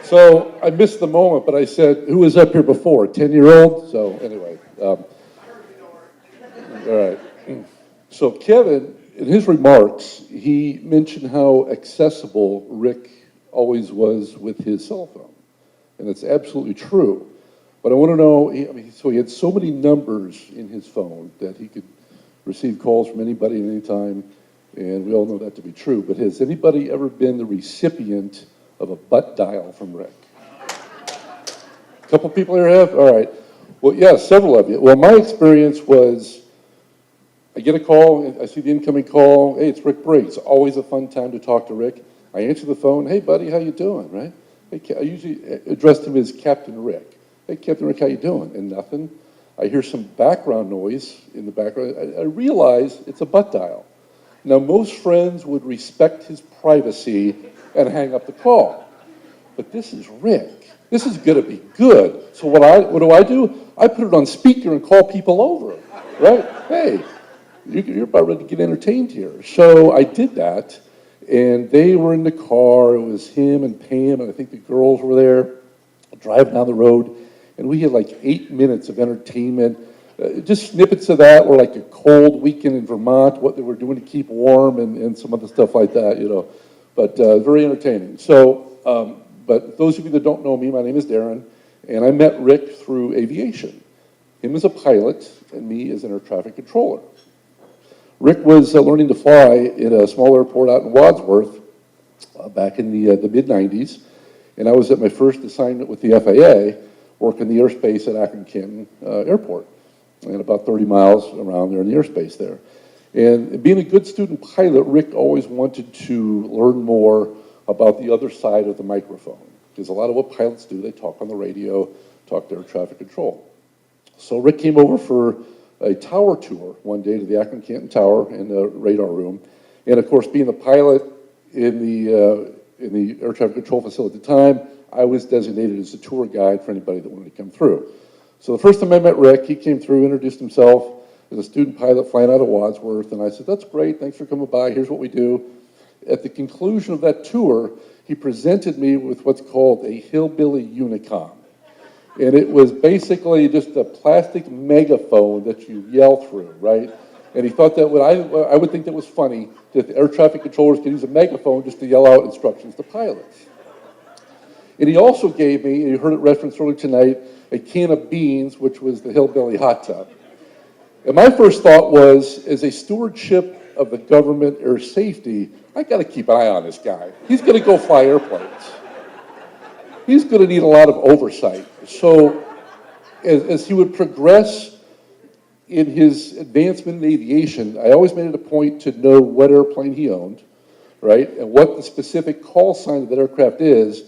So I missed the moment, but I said, who was up here before? 10-year-old? So anyway. All right. So Kevin, in his remarks, he mentioned how accessible Rick always was with his cell phone. And it's absolutely true. But I want to know, so he had so many numbers in his phone that he could receive calls from anybody at any time, and we all know that to be true. But has anybody ever been the recipient of a butt dial from Rick? A couple people here have? All right. Well, yeah, several of you. Well, my experience was I get a call, I see the incoming call, hey, it's Rick Briggs. Always a fun time to talk to Rick. I answer the phone, hey, buddy, how you doing, right? Hey, I usually addressed him as Captain Rick. Hey, Captain Rick, how you doing? And nothing. I hear some background noise in the background. I realize it's a butt dial. Now, most friends would respect his privacy and hang up the call. But this is Rick. This is going to be good. So what do? I put it on speaker and call people over, right? Hey, you're about ready to get entertained here. So I did that, and they were in the car. It was him and Pam, and I think the girls were there, driving down the road, and we had like 8 minutes of entertainment. Just snippets of that were like a cold weekend in Vermont, what they were doing to keep warm, and some other stuff like that, But very entertaining. So, but those of you that don't know me, my name is Darren, and I met Rick through aviation. him as a pilot and me as an air traffic controller. Rick was learning to fly in a small airport out in Wadsworth back in the mid-90s, and I was at my first assignment with the FAA, working the airspace at Akron-Canton Airport, and about 30 miles around there in the airspace there. And being a good student pilot, Rick always wanted to learn more about the other side of the microphone, because a lot of what pilots do, they talk on the radio, talk to air traffic control. So Rick came over for a tower tour one day to the Akron-Canton Tower in the radar room. And of course, being the pilot in the air traffic control facility at the time, I was designated as the tour guide for anybody that wanted to come through. So the first time I met Rick, he came through, introduced himself as a student pilot flying out of Wadsworth, and I said, "That's great, thanks for coming by, here's what we do." At the conclusion of that tour, he presented me with what's called a hillbilly unicom. And it was basically just a plastic megaphone that you yell through, right? And he thought that I would think that was funny, that the air traffic controllers could use a megaphone just to yell out instructions to pilots. And he also gave me, and you heard it referenced earlier tonight, a can of beans, which was the hillbilly hot tub. And my first thought was, as a stewardship of the government air safety, I gotta keep an eye on this guy. He's gonna go fly airplanes. He's gonna need a lot of oversight. So as he would progress in his advancement in aviation, I always made it a point to know what airplane he owned, right? And what the specific call sign of that aircraft is.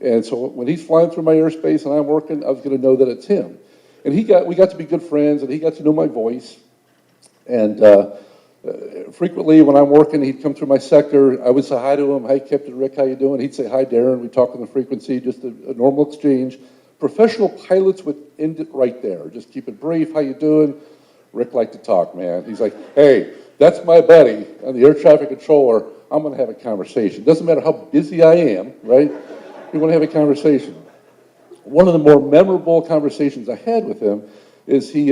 And so when he's flying through my airspace and I'm working, I was gonna know that it's him. And we got to be good friends, and he got to know my voice. And frequently when I'm working, he'd come through my sector, I would say hi to him, "Hi, Captain Rick, how you doing?" He'd say, "Hi, Darren." We'd talk on the frequency, just a normal exchange. Professional pilots would end it right there. Just keep it brief, "How you doing?" Rick liked to talk, man. He's like, "Hey, that's my buddy, I'm the air traffic controller. I'm gonna have a conversation. Doesn't matter how busy I am, right? We wanna have a conversation." One of the more memorable conversations I had with him is we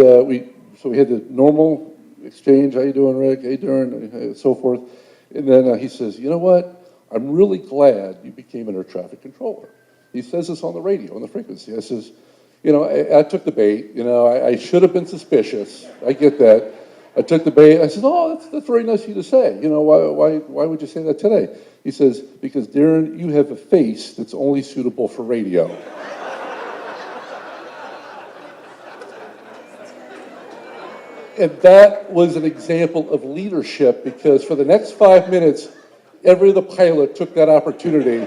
had the normal exchange, "How you doing, Rick? Hey, Darren," and so forth. And then he says, "You know what? I'm really glad you became an air traffic controller." He says this on the radio, on the frequency. I says, I took the bait. I should have been suspicious. I get that. I took the bait. I said, "Oh, that's very nice of you to say. Why would you say that today?" He says, "Because, Darren, you have a face that's only suitable for radio." And that was an example of leadership, because for the next 5 minutes, every other pilot took that opportunity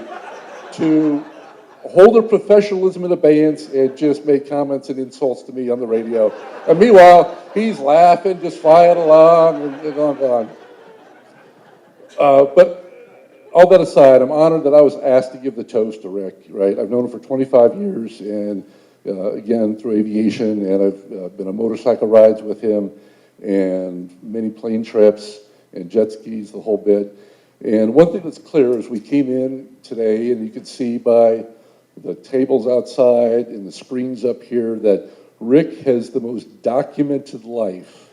to hold their professionalism in abeyance and just make comments and insults to me on the radio. And meanwhile, he's laughing, just flying along, and on. But all that aside, I'm honored that I was asked to give the toast to Rick, right? I've known him for 25 years, and again, through aviation, and I've been on motorcycle rides with him, and many plane trips, and jet skis, the whole bit. And one thing that's clear is we came in today, and you could see by the tables outside and the screens up here that Rick has the most documented life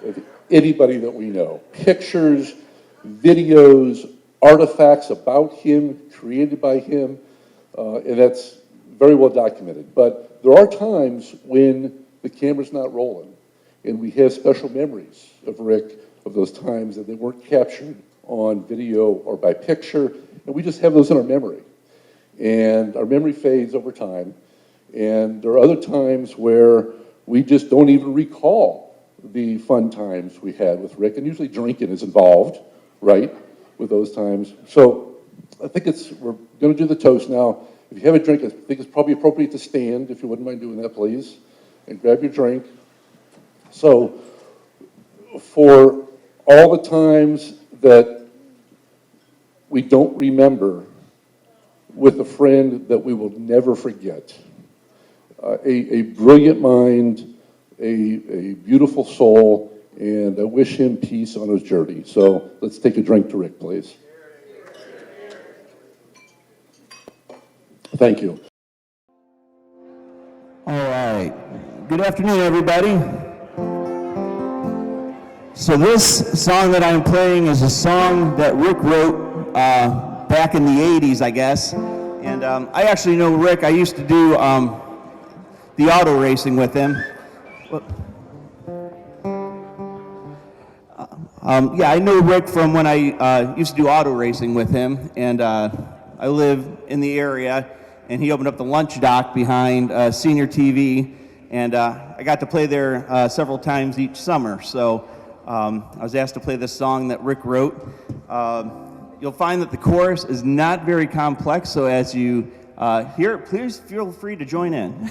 of anybody that we know. Pictures, videos, artifacts about him, created by him, and that's very well documented. But there are times when the camera's not rolling, and we have special memories of Rick, of those times that they weren't captured on video or by picture, and we just have those in our memory. And our memory fades over time, and there are other times where we just don't even recall the fun times we had with Rick, and usually drinking is involved, right, with those times. So I think we're gonna do the toast now. If you have a drink, I think it's probably appropriate to stand, if you wouldn't mind doing that, please, and grab your drink. So for all the times that we don't remember, with a friend that we will never forget, a brilliant mind, a beautiful soul, and I wish him peace on his journey. So let's take a drink to Rick, please. Thank you. All right. Good afternoon, everybody. So this song that I'm playing is a song that Rick wrote back in the 80s, I guess. And I actually know Rick. I used to do the auto racing with him. Yeah, I know Rick from when I used to do auto racing with him, and I live in the area, and he opened up the lunch dock behind Senior TV, and I got to play there several times each summer. So I was asked to play this song that Rick wrote. You'll find that the chorus is not very complex, so as you hear it, please feel free to join in.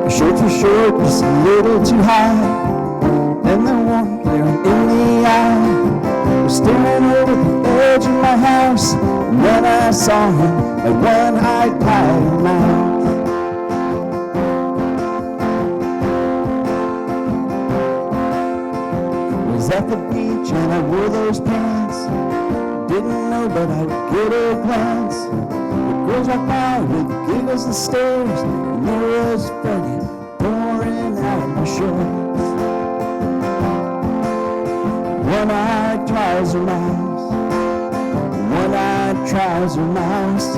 Short for short, just a little too high. And the one glaring in the eye was staring over the edge of my house. And then I saw him like one-eyed tiger mouse. Was at the beach and I wore those pants. Didn't know, but I would get a glance. The girls walked by with giggles and stares, and there was Freddie pouring out of my shorts. One-eyed trouser mouse, one-eyed trouser mouse.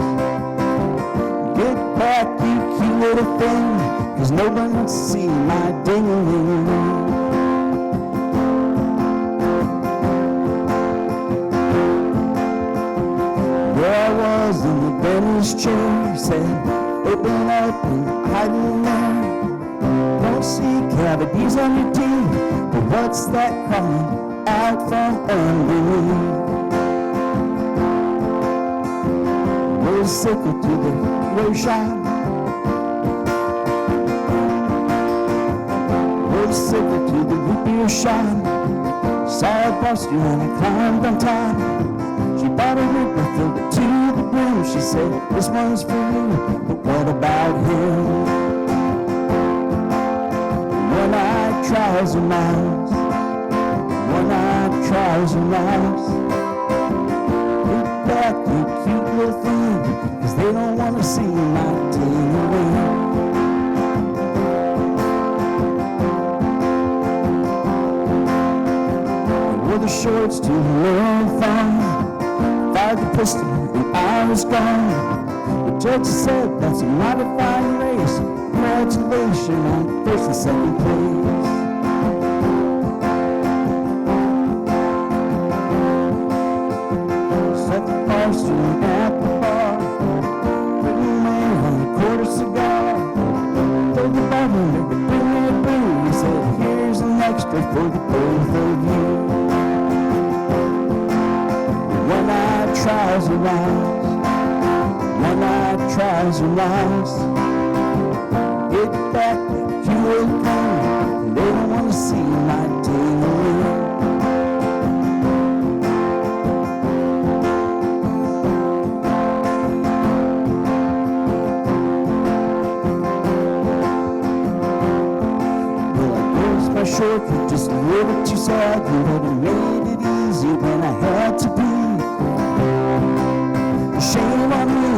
Get back, you cute little thing, 'cause no one wants to see my ding-a-ling-a-ling. There I was in the dentist chair, he said, open up and hide in there. Don't see cavities on your teeth, but what's that crawling out from underneath? We're a sickle to the hero shop. We're a sickle to the root beer shop. Saw a poster and I climbed on top. She bought a ripper, filled it to the brim. She said, this one's for you, but what about him? One-eyed trouser mouse, one-eyed trouser mouse. Get back, you cute little thing, 'cause they don't want to see my ting-a-ling. I wore the shorts to the little farm. Fired the pistol and I was gone. The judge said that's a modified race. Congratulations on first and second place. Set the barstool at the bar. Putting man on a quarter cigar. Told the bartender to bring me a brew. He said, here's an extra for the both of you. One-eyed trouser mouse, one-eyed trouser mouse. Get back, you cute little thing, they don't want to see my ting-a-ling. Well, I guess my shortcut just a little too sad. You would have made it easy when I had to be. Shame on me,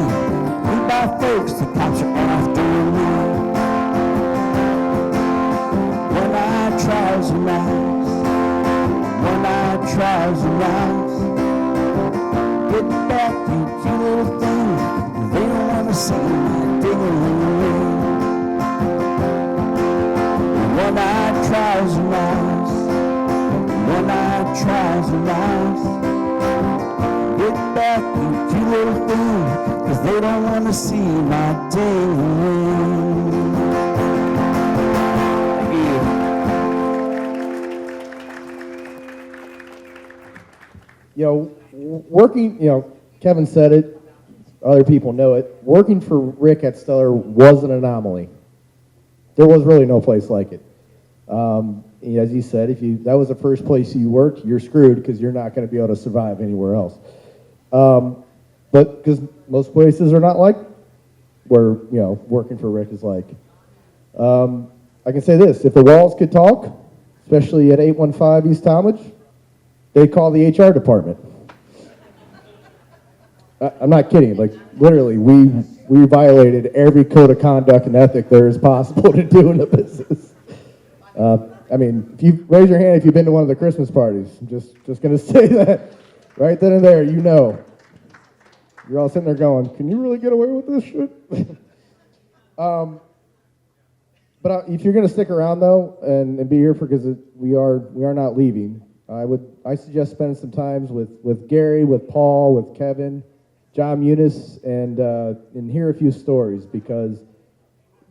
goodbye folks, the cops are after me. One-eyed trouser mouse, one-eyed trouser mouse. Get back, you cute little thing, they don't want to see my ding-a-ling-a-ling. One-eyed trouser mouse, one-eyed trouser mouse. Get back, you cute little thing, 'cause they don't want to see my ding-a-ling. Thank you. Kevin said it, other people know it. Working for Rick at Stellar was an anomaly. There was really no place like it. As you said, if that was the first place you worked, you're screwed because you're not going to be able to survive anywhere else. But because most places are not like where, working for Rick is like. I can say this, if the walls could talk, especially at 815 East Talmadge, they'd call the HR department. I'm not kidding. Like, literally, we violated every code of conduct and ethic there is possible to do in a business. I mean, if you raise your hand if you've been to one of the Christmas parties, I'm just going to say that right then and there, you know. You're all sitting there going, can you really get away with this shit? But if you're going to stick around though and be here because we are not leaving, I suggest spending some time with Gary, with Paul, with Kevin, John Muniz, and hear a few stories because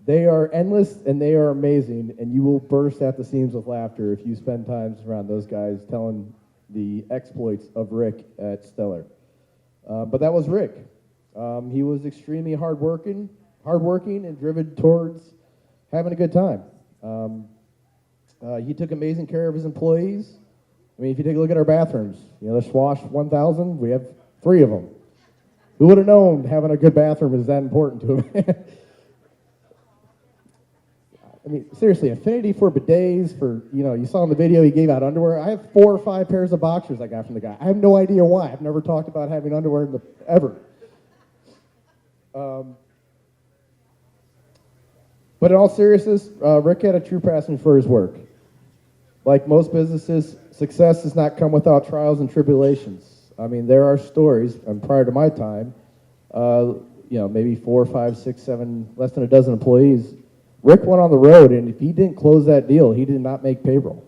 they are endless and they are amazing, and you will burst at the seams with laughter if you spend time around those guys telling the exploits of Rick at Stellar. But that was Rick. He was extremely hardworking and driven towards having a good time. He took amazing care of his employees. I mean, if you take a look at our bathrooms, the Schwash 1000, we have 3 of them. Who would have known having a good bathroom is that important to him? I mean, seriously, affinity for bidets, you saw in the video he gave out underwear. I have 4 or 5 pairs of boxers I got from the guy. I have no idea why. I've never talked about having underwear ever. But in all seriousness, Rick had a true passion for his work. Like most businesses, success does not come without trials and tribulations. I mean, there are stories, and prior to my time, maybe 4, 5, 6, 7, less than a dozen employees. Rick went on the road, and if he didn't close that deal, he did not make payroll.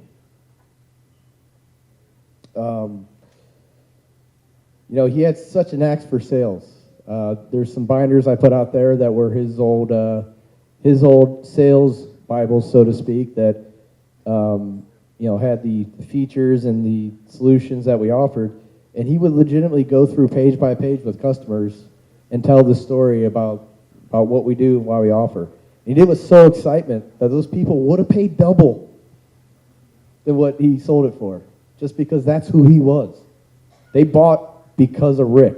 He had such an axe for sales. There's some binders I put out there that were his old sales Bibles, so to speak, that had the features and the solutions that we offered, and he would legitimately go through page by page with customers and tell the story about what we do and why we offer. He did it with so excitement that those people would have paid double than what he sold it for, just because that's who he was. They bought because of Rick.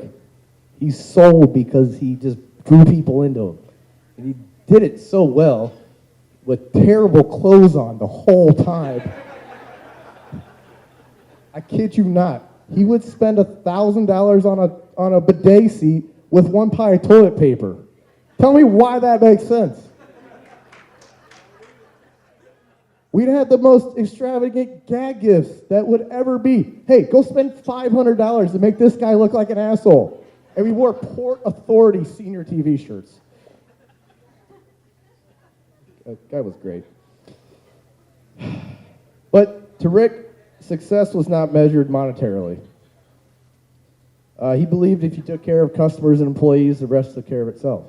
He sold because he just drew people into him. And he did it so well with terrible clothes on the whole time. I kid you not. He would spend $1,000 on a bidet seat with 1 pie of toilet paper. Tell me why that makes sense. We'd have the most extravagant gag gifts that would ever be. Hey, go spend $500 to make this guy look like an asshole. And we wore Port Authority senior TV shirts. That guy was great. But to Rick, success was not measured monetarily. He believed if you took care of customers and employees, the rest took care of itself.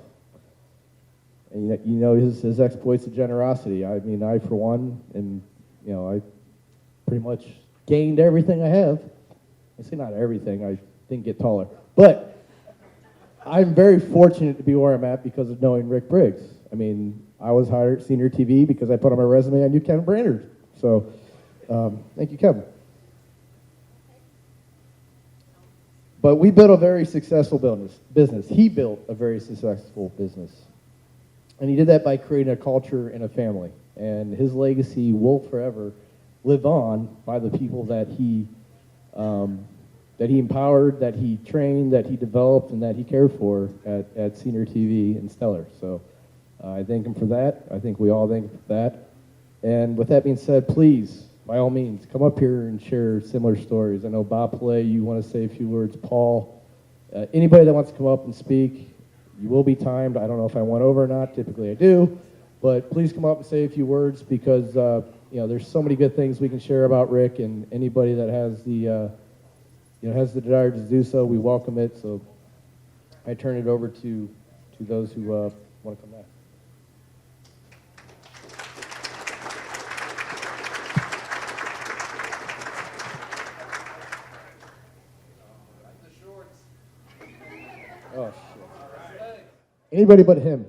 And his exploits of generosity. I mean, I for one, and I pretty much gained everything I have. I say not everything. I didn't get taller, but I'm very fortunate to be where I'm at because of knowing Rick Briggs. I mean, I was hired at Senior TV because I put on my resume I knew Kevin Brainerd. So, thank you, Kevin. But we built a very successful business. He built a very successful business. And he did that by creating a culture and a family. And his legacy will forever live on by the people that he empowered, that he trained, that he developed, and that he cared for at Senior TV and Stellar. So I thank him for that. I think we all thank him for that. And with that being said, please, by all means, come up here and share similar stories. I know Bob Play, you want to say a few words. Paul, anybody that wants to come up and speak, you will be timed. I don't know if I went over or not. Typically I do. But please come up and say a few words because there's so many good things we can share about Rick, and anybody that has the desire to do so, we welcome it. So I turn it over to those who want to come back. Oh, shit. Anybody but him.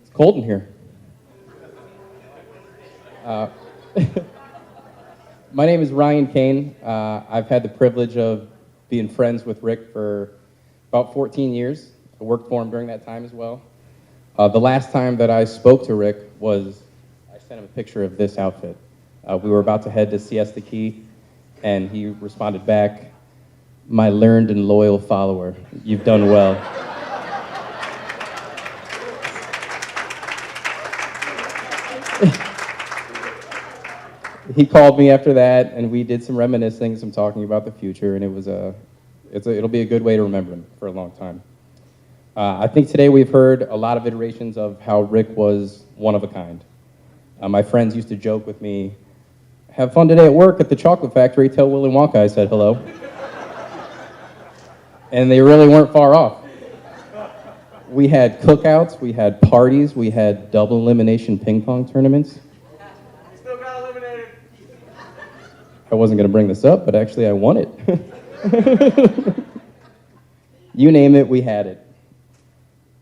It's cold in here. My name is Ryan Kane. I've had the privilege of being friends with Rick for about 14 years. I worked for him during that time as well. The last time that I spoke to Rick was, I sent him a picture of this outfit. We were about to head to Siesta Key, and he responded back, "My learned and loyal follower, you've done well." He called me after that, and we did some reminiscing, some talking about the future, and it'll be a good way to remember him for a long time. I think today we've heard a lot of iterations of how Rick was one of a kind. My friends used to joke with me, "Have fun today at work at the chocolate factory, tell Willy Wonka I said hello." And they really weren't far off. We had cookouts, we had parties, we had double elimination ping pong tournaments. Still got eliminated. I wasn't going to bring this up, but actually I won it. You name it, we had it.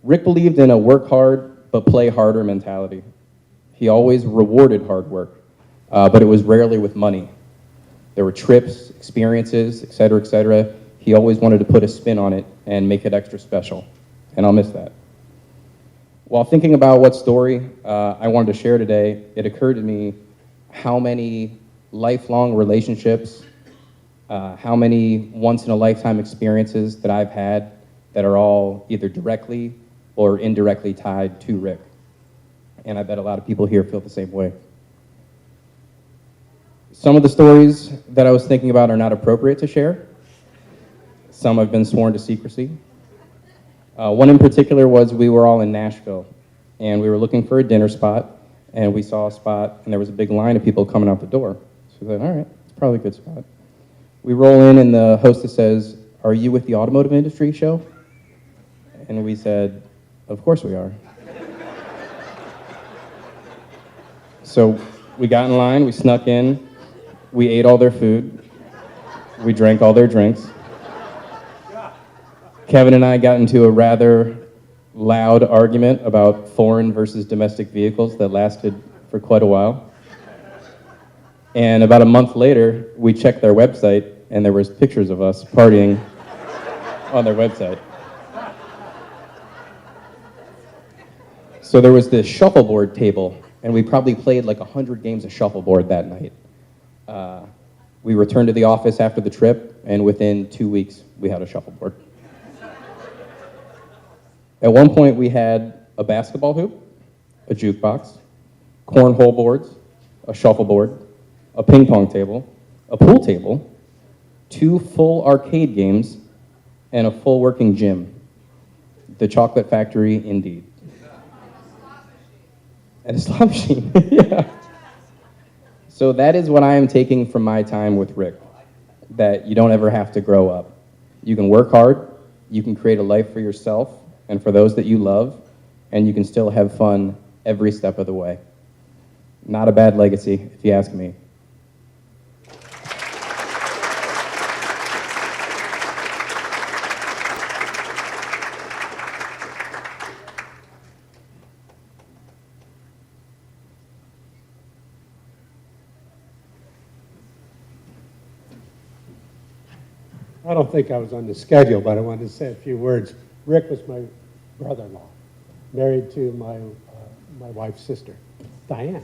Rick believed in a work hard, but play harder mentality. He always rewarded hard work, but it was rarely with money. There were trips, experiences, et cetera, et cetera. He always wanted to put a spin on it and make it extra special, and I'll miss that. While thinking about what story I wanted to share today, it occurred to me how many lifelong relationships, how many once-in-a-lifetime experiences that I've had that are all either directly or indirectly tied to Rick. And I bet a lot of people here feel the same way. Some of the stories that I was thinking about are not appropriate to share. Some have been sworn to secrecy. One in particular was we were all in Nashville, and we were looking for a dinner spot, and we saw a spot, and there was a big line of people coming out the door. So we said, all right, it's probably a good spot. We roll in, and the hostess says, "Are you with the automotive industry show?" And we said, "Of course we are." So we got in line, we snuck in, we ate all their food, we drank all their drinks. Kevin and I got into a rather loud argument about foreign versus domestic vehicles that lasted for quite a while. And about a month later, we checked their website, and there was pictures of us partying on their website. So there was this shuffleboard table, and we probably played like 100 games of shuffleboard that night. We returned to the office after the trip, and within 2 weeks, we had a shuffleboard. At one point, we had a basketball hoop, a jukebox, cornhole boards, a shuffleboard, a ping pong table, a pool table, 2 full arcade games, and a full working gym. The chocolate factory, indeed. And a slot machine, yeah. So that is what I am taking from my time with Rick, that you don't ever have to grow up. You can work hard, you can create a life for yourself and for those that you love, and you can still have fun every step of the way. Not a bad legacy, if you ask me. I don't think I was on the schedule, but I wanted to say a few words. Rick was my brother-in-law, married to my wife's sister, Diane.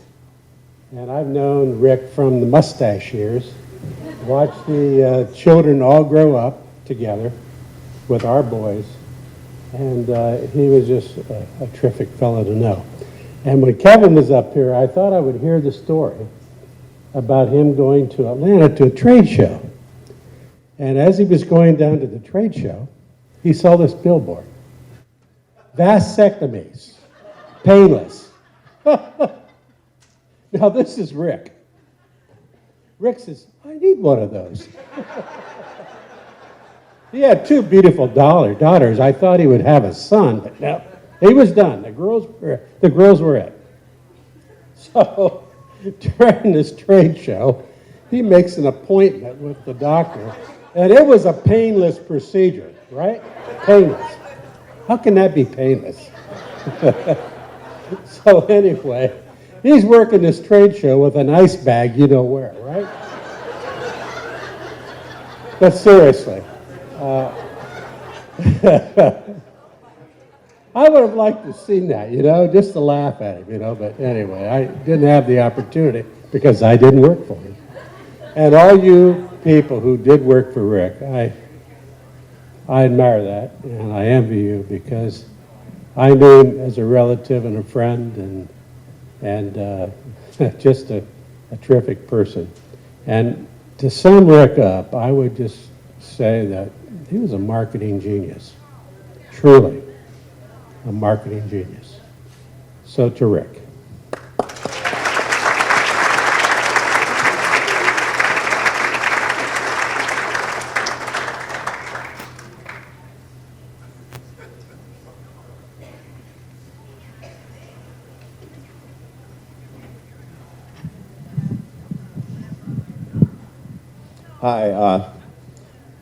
And I've known Rick from the mustache years, watched the children all grow up together with our boys, and he was just a terrific fellow to know. And when Kevin was up here, I thought I would hear the story about him going to Atlanta to a trade show. And as he was going down to the trade show, he saw this billboard. Vasectomies, painless. Now this is Rick. Rick says, "I need one of those." He had 2 beautiful daughters. I thought he would have a son, but no, he was done. The girls were it. So during this trade show, he makes an appointment with the doctor. And it was a painless procedure, right? Painless. How can that be painless? So anyway, he's working this trade show with an ice bag you know where, right? But seriously, I would have liked to have seen that, just to laugh at him, but anyway, I didn't have the opportunity. because I didn't work for him. And all you people who did work for Rick, I admire that, and I envy you, because I knew him as a relative and a friend, and just a terrific person. And to sum Rick up, I would just say that he was a marketing genius, truly a marketing genius. So to Rick. Hi.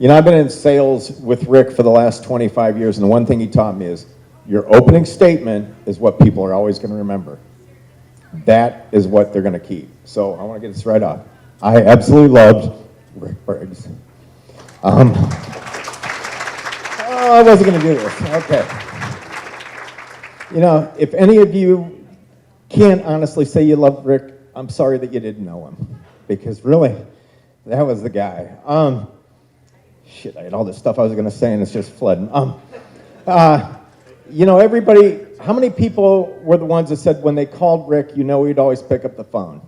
I've been in sales with Rick for the last 25 years, and the one thing he taught me is your opening statement is what people are always going to remember. That is what they're going to keep. So I want to get this right off. I absolutely loved Rick Briggs. I wasn't going to do this. Okay. If any of you can't honestly say you love Rick, I'm sorry that you didn't know him, because really, that was the guy. Shit, I had all this stuff I was going to say, and it's just flooding. Everybody, how many people were the ones that said when they called Rick, he'd always pick up the phone?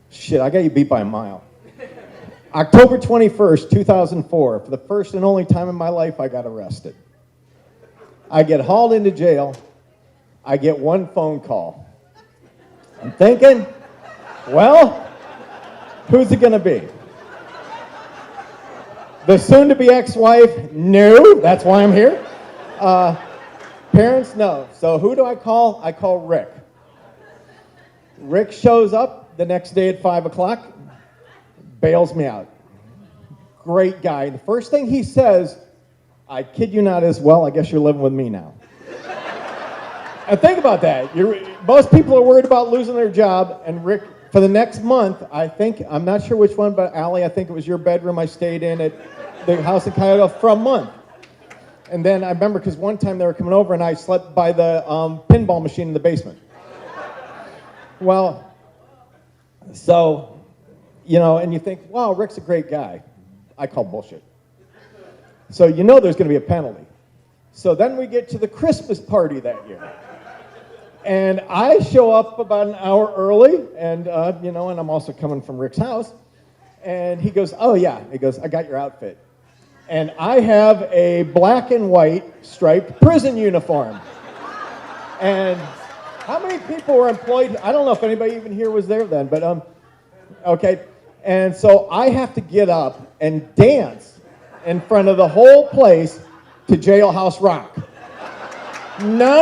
Shit, I got you beat by a mile. October 21st, 2004, for the first and only time in my life, I got arrested. I get hauled into jail. I get one phone call. I'm thinking, well, who's it going to be? The soon-to-be ex-wife? No, that's why I'm here. Parents? No. So who do I call? I call Rick. Rick shows up the next day at 5 o'clock, bails me out. Great guy. The first thing he says, I kid you not, is, well, I guess you're living with me now. And think about that. Most people are worried about losing their job, and Rick, for the next month, I'm not sure which one, but Allie, I think it was your bedroom I stayed in at the house in Cuyahoga for a month. And then I remember, because one time they were coming over and I slept by the pinball machine in the basement. Well, so, and you think, wow, Rick's a great guy. I call bullshit. So there's going to be a penalty. So then we get to the Christmas party that year. And I show up about an hour early, and, and I'm also coming from Rick's house. And he goes, oh, yeah. He goes, I got your outfit. And I have a black and white striped prison uniform. And how many people were employed? I don't know if anybody even here was there then, but, okay. And so I have to get up and dance in front of the whole place to Jailhouse Rock. No.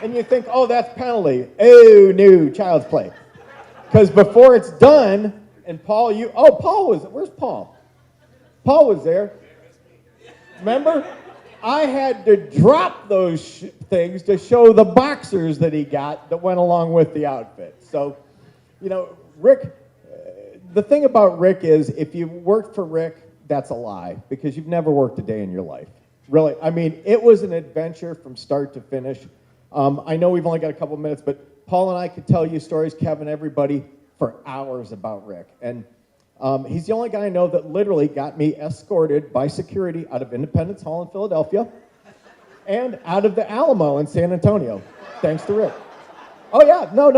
And you think, oh, that's penalty. Oh, no, child's play. Because before it's done, and Paul, where's Paul? Paul was there. Remember? I had to drop those things to show the boxers that he got that went along with the outfit. So, Rick, the thing about Rick is, if you worked for Rick, that's a lie, because you've never worked a day in your life. Really, it was an adventure from start to finish. I know we've only got a couple of minutes, but Paul and I could tell you stories, Kevin, everybody, for hours about Rick. And he's the only guy I know that literally got me escorted by security out of Independence Hall in Philadelphia and out of the Alamo in San Antonio, thanks to Rick. Oh, yeah, no.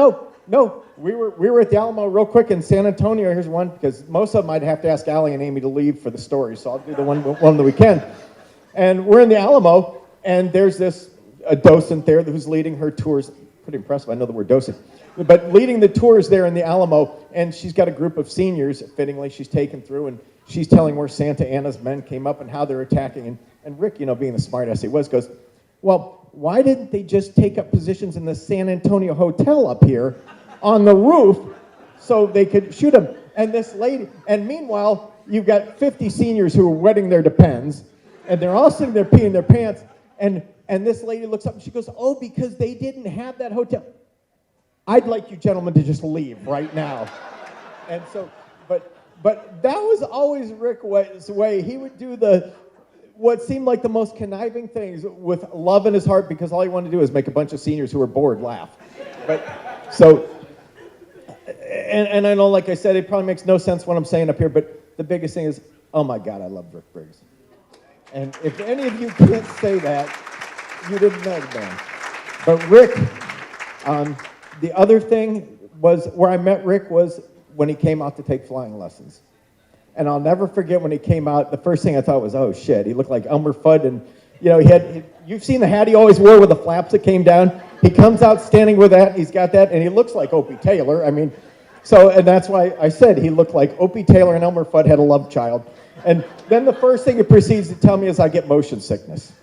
We were at the Alamo real quick in San Antonio. Here's one, because most of them I'd have to ask Allie and Amy to leave for the story, so I'll do the one that we can. And we're in the Alamo, and there's a docent there who's leading her tours. Pretty impressive, I know the word docent. But leading the tours there in the Alamo, and she's got a group of seniors, fittingly, she's taken through, and she's telling where Santa Anna's men came up and how they're attacking. And Rick, being the smart ass he was, goes, well, why didn't they just take up positions in the San Antonio Hotel up here on the roof so they could shoot them? And this lady, and meanwhile, you've got 50 seniors who are wetting their depends, and they're all sitting there peeing their pants, and this lady looks up and she goes, oh, because they didn't have that hotel. I'd like you gentlemen to just leave right now. And so, but that was always Rick's way. He would do what seemed like the most conniving things with love in his heart, because all he wanted to do is make a bunch of seniors who were bored laugh. But so and I know, like I said, it probably makes no sense what I'm saying up here, but the biggest thing is, oh my God, I love Rick Briggs. And if any of you can't say that, you didn't know the man. But Rick, the other thing was where I met Rick was when he came out to take flying lessons. And I'll never forget when he came out, the first thing I thought was, oh shit, he looked like Elmer Fudd. And, you know, you've seen the hat he always wore with the flaps that came down. He comes out standing with that, and he's got that, and he looks like Opie Taylor. I mean, and that's why I said he looked like Opie Taylor and Elmer Fudd had a love child. And then the first thing he proceeds to tell me is I get motion sickness.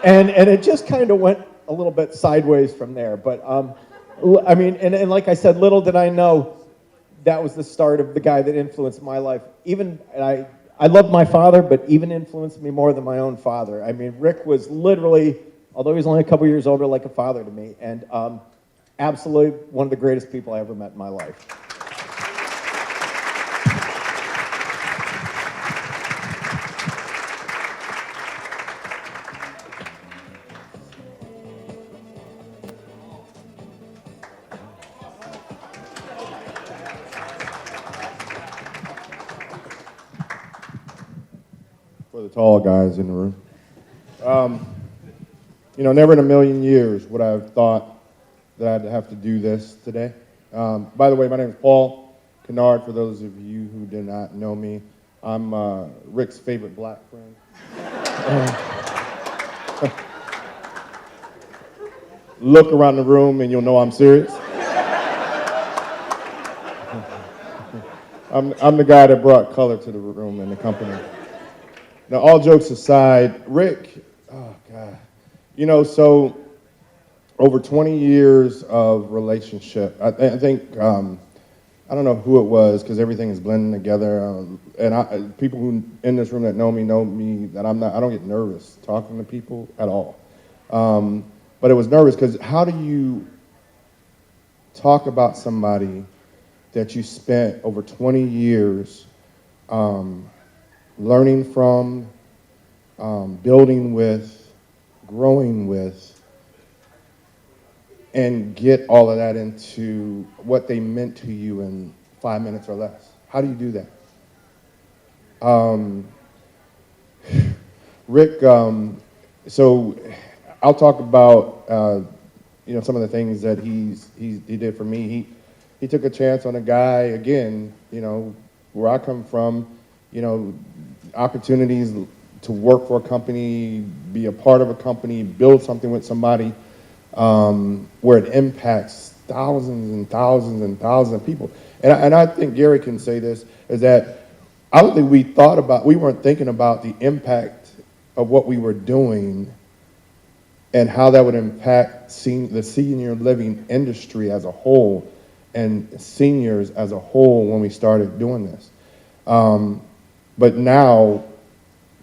And it just kind of went a little bit sideways from there. But, I mean, and like I said, little did I know that was the start of the guy that influenced my life. I love my father, but even influenced me more than my own father. I mean, Rick was literally, although he was only a couple years older, like a father to me. And absolutely one of the greatest people I ever met in my life. For the tall guys in the room. You know, never in a million years would I have thought that I'd have to do this today. By the way, my name is Paul Kennard, for those of you who do not know me. I'm Rick's favorite black friend. Look around the room and you'll know I'm serious. I'm the guy that brought color to the room and the company. Now, all jokes aside, Rick, oh God, you know, so over 20 years of relationship, I think, I don't know who it was because everything is blending together. And people who in this room that know me that I don't get nervous talking to people at all. But it was nervous because how do you talk about somebody that you spent over 20 years learning from, building with, growing with, and get all of that into what they meant to you in 5 minutes or less? How do you do that? Rick, so I'll talk about you know, some of the things that he did for me. He took a chance on a guy, again, you know, where I come from, you know, opportunities to work for a company, be a part of a company, build something with somebody where it impacts thousands and thousands and thousands of people. And I think Gary can say this, is that I don't think we weren't thinking about the impact of what we were doing and how that would impact the senior living industry as a whole and seniors as a whole when we started doing this. But now,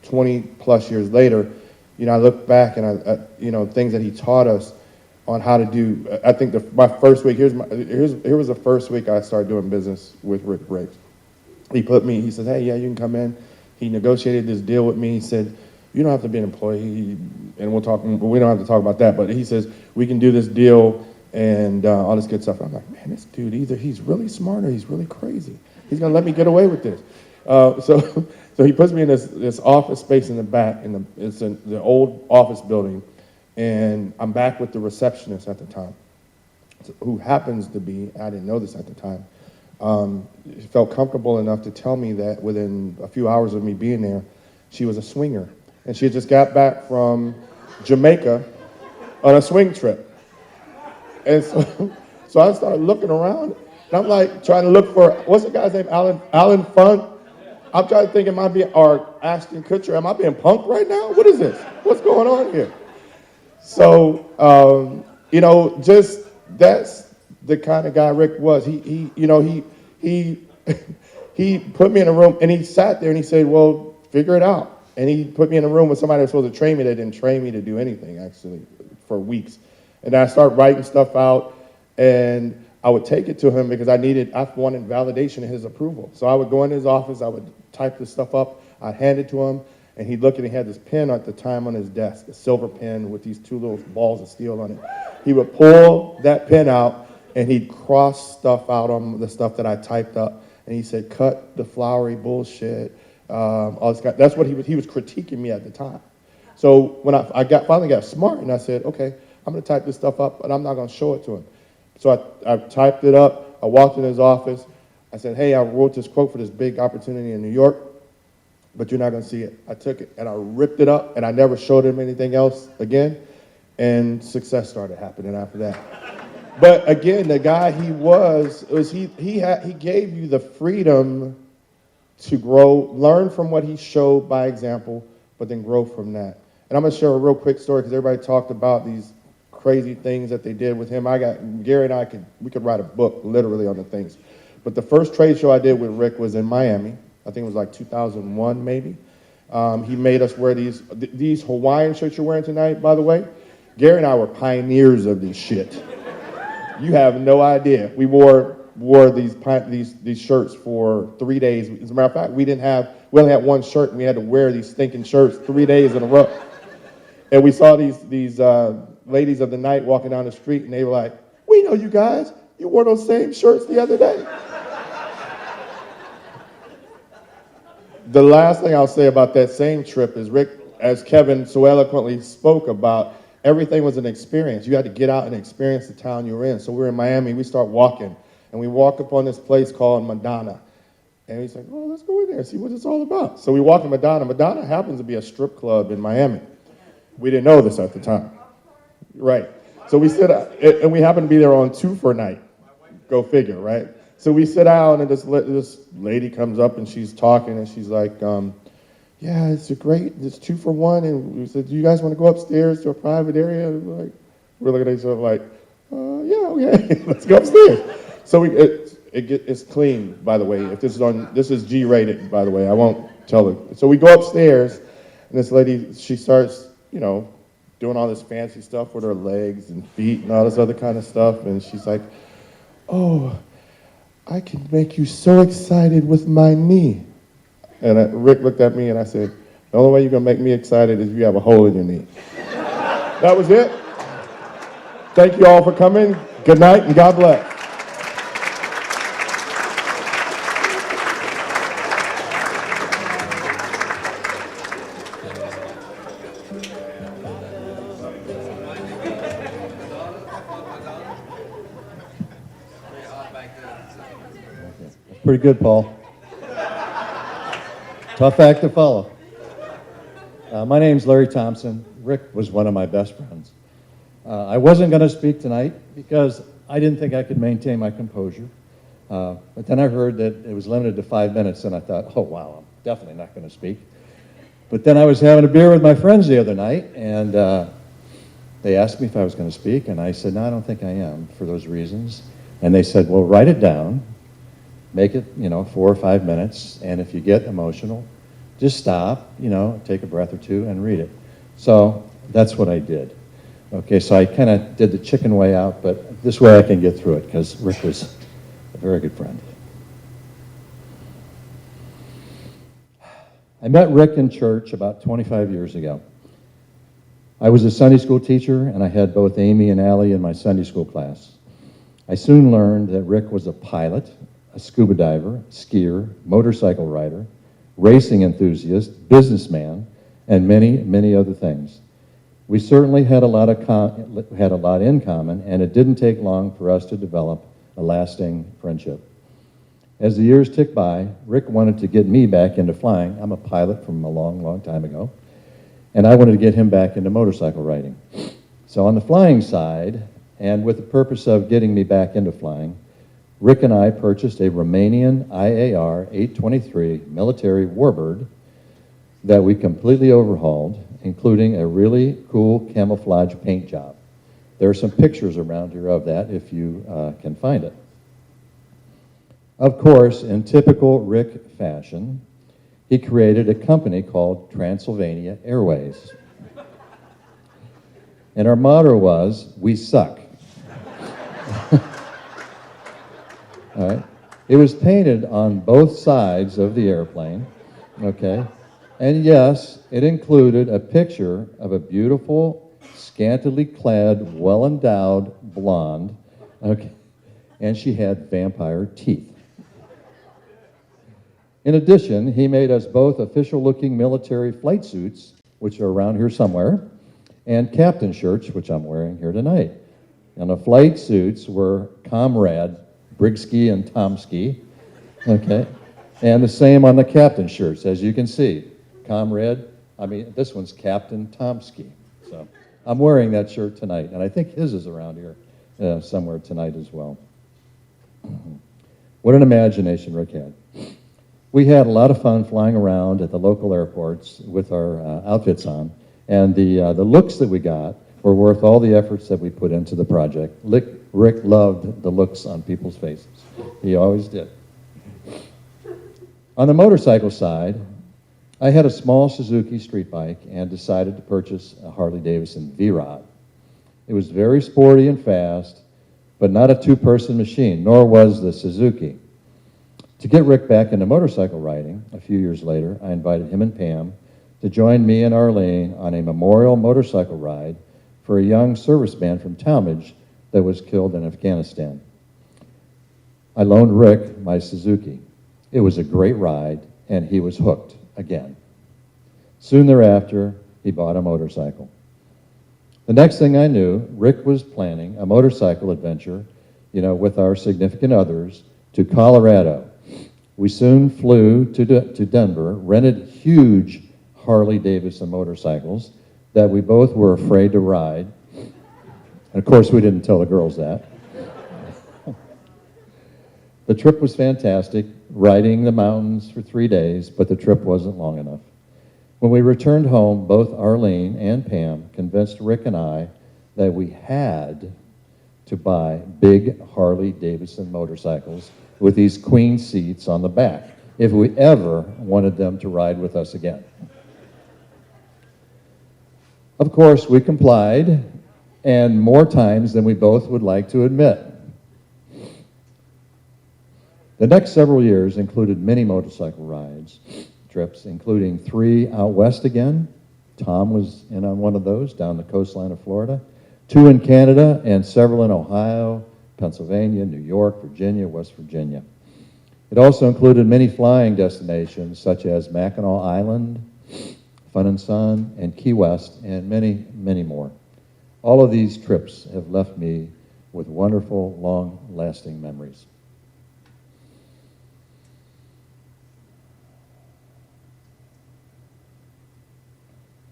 20 plus years later, you know, I look back and you know, things that he taught us on how to do. I think my first week, here was the first week I started doing business with Rick Briggs. He said, hey, yeah, you can come in. He negotiated this deal with me. He said, you don't have to be an employee, and we don't have to talk about that, but he says, we can do this deal and all this good stuff. I'm like, man, this dude, either he's really smart or he's really crazy. He's gonna let me get away with this. So he puts me in this office space in the back, it's in the old office building, and I'm back with the receptionist at the time, who happens to be, I didn't know this at the time, she felt comfortable enough to tell me that within a few hours of me being there, she was a swinger. And she had just got back from Jamaica on a swing trip. And so I started looking around, and I'm like trying to look for, what's the guy's name, Alan Fun? I'm trying to think, am I being, or Ashton Kutcher, am I being punked right now? What is this? What's going on here? So, you know, just that's the kind of guy Rick was. He put me in a room, and he sat there and he said, well, figure it out. And he put me in a room with somebody that was supposed to train me that didn't train me to do anything, actually, for weeks. And I started writing stuff out, and I would take it to him because I wanted validation of his approval. So I would go in his office, I would type this stuff up, I'd hand it to him, and he'd look, and he had this pen at the time on his desk, a silver pen with these two little balls of steel on it. He would pull that pen out, and he'd cross stuff out on the stuff that I typed up, and he said, cut the flowery bullshit. All this that's what he was critiquing me at the time. So when I finally got smart, and I said, okay, I'm going to type this stuff up, but I'm not going to show it to him. So I typed it up. I walked in his office. I said, hey, I wrote this quote for this big opportunity in New York, but you're not going to see it. I took it, and I ripped it up, and I never showed him anything else again, and success started happening after that. But again, the guy he gave you the freedom to grow, learn from what he showed by example, but then grow from that. And I'm going to share a real quick story because everybody talked about these crazy things that they did with him. Gary and I we could write a book literally on the things. But the first trade show I did with Rick was in Miami. I think it was like 2001 maybe. He made us wear these Hawaiian shirts you're wearing tonight, by the way. Gary and I were pioneers of this shit. You have no idea. We wore these shirts for 3 days. As a matter of fact, we only had one shirt, and we had to wear these stinking shirts 3 days in a row. And we saw these ladies of the night walking down the street, and they were like, we know you guys. You wore those same shirts the other day. The last thing I'll say about that same trip is Rick, as Kevin so eloquently spoke about, everything was an experience. You had to get out and experience the town you were in. So we were in Miami. We start walking, and we walk up on this place called Madonna. And he's like, oh, let's go in there and see what it's all about. So we walk in Madonna. Madonna happens to be a strip club in Miami. We didn't know this at the time. Right. So we sit out, and we happened to be there on 2 for a night. Go figure, right? So we sit down, and this lady comes up, and she's talking, and she's like, yeah, it's 2 for 1. And we said, do you guys want to go upstairs to a private area? And we're looking at each other like, yeah, okay, let's go upstairs. So it's clean, by the way. If this is G-rated, by the way. I won't tell it. So we go upstairs, and this lady, she starts, doing all this fancy stuff with her legs and feet and all this other kind of stuff. And she's like, oh, I can make you so excited with my knee. And Rick looked at me and I said, the only way you're going to make me excited is if you have a hole in your knee. That was it. Thank you all for coming. Good night and God bless. Pretty good, Paul. Tough act to follow. My name's Larry Thompson. Rick was one of my best friends. I wasn't going to speak tonight because I didn't think I could maintain my composure. But then I heard that it was limited to 5 minutes, and I thought, oh, wow, I'm definitely not going to speak. But then I was having a beer with my friends the other night, and they asked me if I was going to speak, and I said, no, I don't think I am for those reasons. And they said, well, write it down. Make it, 4 or 5 minutes, and if you get emotional, just stop, take a breath or two and read it. So that's what I did. Okay, so I kind of did the chicken way out, but this way I can get through it because Rick was a very good friend. I met Rick in church about 25 years ago. I was a Sunday school teacher, and I had both Amy and Allie in my Sunday school class. I soon learned that Rick was a pilot, a scuba diver, skier, motorcycle rider, racing enthusiast, businessman, and many, many other things. We certainly had a lot in common, and it didn't take long for us to develop a lasting friendship. As the years ticked by, Rick wanted to get me back into flying. I'm a pilot from a long, long time ago, and I wanted to get him back into motorcycle riding. So on the flying side, and with the purpose of getting me back into flying, Rick and I purchased a Romanian IAR 823 military warbird that we completely overhauled, including a really cool camouflage paint job. There are some pictures around here of that if you can find it. Of course, in typical Rick fashion, he created a company called Transylvania Airways. And our motto was, we suck. All right. It was painted on both sides of the airplane, okay? And yes, it included a picture of a beautiful, scantily clad, well-endowed blonde, okay, and she had vampire teeth. In addition, he made us both official-looking military flight suits, which are around here somewhere, and captain shirts, which I'm wearing here tonight. And the flight suits were Comrade, Briggsky and Tomsky, okay? And the same on the captain shirts, as you can see. Comrade, this one's Captain Tomsky. So I'm wearing that shirt tonight, and I think his is around here somewhere tonight as well. What an imagination Rick had. We had a lot of fun flying around at the local airports with our outfits on, and the looks that we got were worth all the efforts that we put into the project. Rick loved the looks on people's faces. He always did. On the motorcycle side, I had a small Suzuki street bike and decided to purchase a Harley-Davidson V-Rod. It was very sporty and fast, but not a two-person machine, nor was the Suzuki. To get Rick back into motorcycle riding, a few years later, I invited him and Pam to join me and Arlene on a memorial motorcycle ride for a young serviceman from Talmadge that was killed in Afghanistan. I loaned Rick my Suzuki. It was a great ride, and he was hooked again. Soon thereafter, he bought a motorcycle. The next thing I knew, Rick was planning a motorcycle adventure, with our significant others, to Colorado. We soon flew to Denver, rented huge Harley-Davidson motorcycles that we both were afraid to ride. And of course, we didn't tell the girls that. The trip was fantastic, riding the mountains for 3 days, but the trip wasn't long enough. When we returned home, both Arlene and Pam convinced Rick and I that we had to buy big Harley-Davidson motorcycles with these queen seats on the back if we ever wanted them to ride with us again. Of course, we complied, and more times than we both would like to admit. The next several years included many motorcycle trips, including 3 out west again. Tom was in on one of those down the coastline of Florida, 2 in Canada, and several in Ohio, Pennsylvania, New York, Virginia, West Virginia. It also included many flying destinations such as Mackinac Island, Fun and Sun, and Key West, and many, many more. All of these trips have left me with wonderful, long-lasting memories.